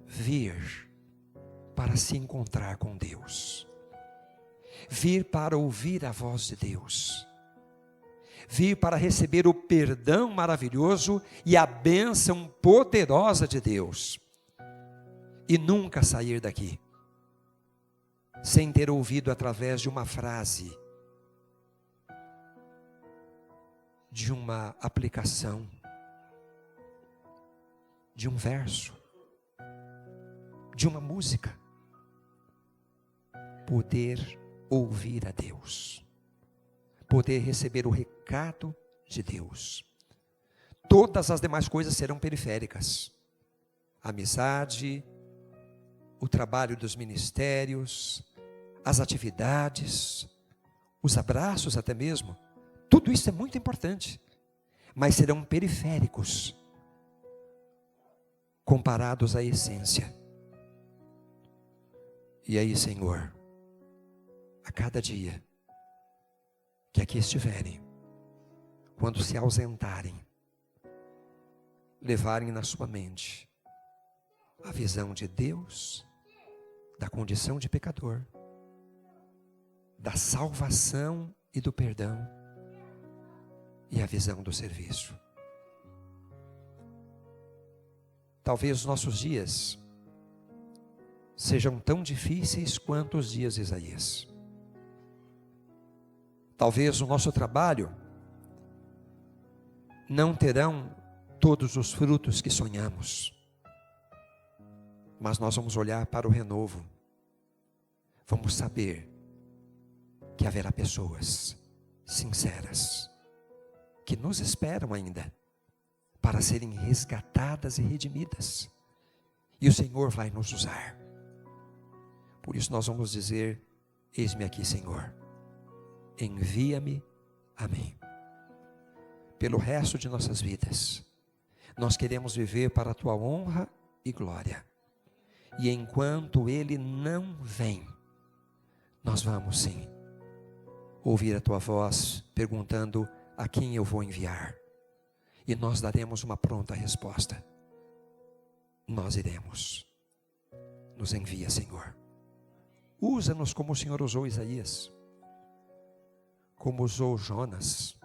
Vir para se encontrar com Deus. Vir para ouvir a voz de Deus. Vir para receber o perdão maravilhoso e a bênção poderosa de Deus. E nunca sair daqui sem ter ouvido através de uma frase, de uma aplicação, de um verso, de uma música, poder ouvir a Deus, poder receber o recado de Deus. Todas as demais coisas serão periféricas. A amizade, o trabalho dos ministérios, as atividades, os abraços até mesmo, tudo isso é muito importante, mas serão periféricos comparados à essência. E aí, Senhor, a cada dia que aqui estiverem, quando se ausentarem, levarem na sua mente a visão de Deus, da condição de pecador, da salvação e do perdão, e a visão do serviço. Talvez os nossos dias sejam tão difíceis quanto os dias de Isaías. Talvez o nosso trabalho não terão todos os frutos que sonhamos, mas nós vamos olhar para o renovo. Vamos saber que haverá pessoas sinceras que nos esperam ainda para serem resgatadas e redimidas. E o Senhor vai nos usar. Por isso nós vamos dizer: eis-me aqui, Senhor. Envia-me a mim. Pelo resto de nossas vidas, nós queremos viver para a tua honra e glória. E enquanto Ele não vem, nós vamos sim ouvir a tua voz perguntando: a quem eu vou enviar? E nós daremos uma pronta resposta. Nós iremos. Nos envia, Senhor. Usa-nos como o Senhor usou Isaías, como usou Jonas,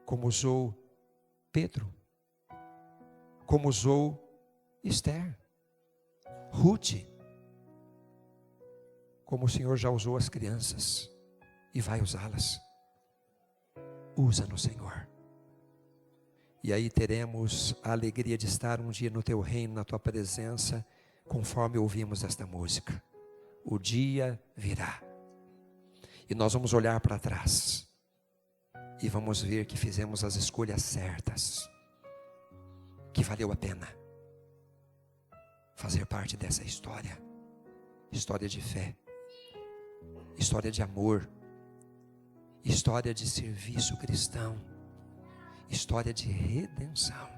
como usou Pedro, como usou Esther, Ruth, como o Senhor já usou as crianças e vai usá-las. Usa-nos, Senhor. E aí teremos a alegria de estar um dia no teu reino, na tua presença, conforme ouvimos esta música. O dia virá. E nós vamos olhar para trás e vamos ver que fizemos as escolhas certas, que valeu a pena fazer parte dessa história. História de fé, história de amor, história de serviço cristão, história de redenção.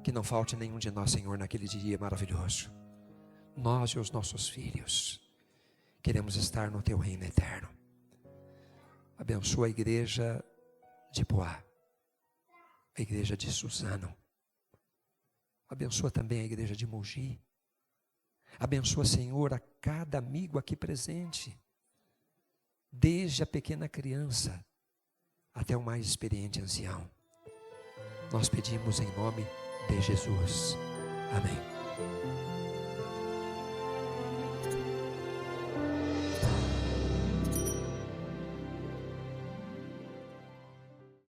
Que não falte nenhum de nós, Senhor, naquele dia maravilhoso. Nós e os nossos filhos queremos estar no teu reino eterno. Abençoa a igreja de Poá, a igreja de Suzano. Abençoa também a igreja de Mogi. Abençoa, Senhor, a cada amigo aqui presente, desde a pequena criança até o mais experiente ancião. Nós pedimos em nome de Jesus. Amém.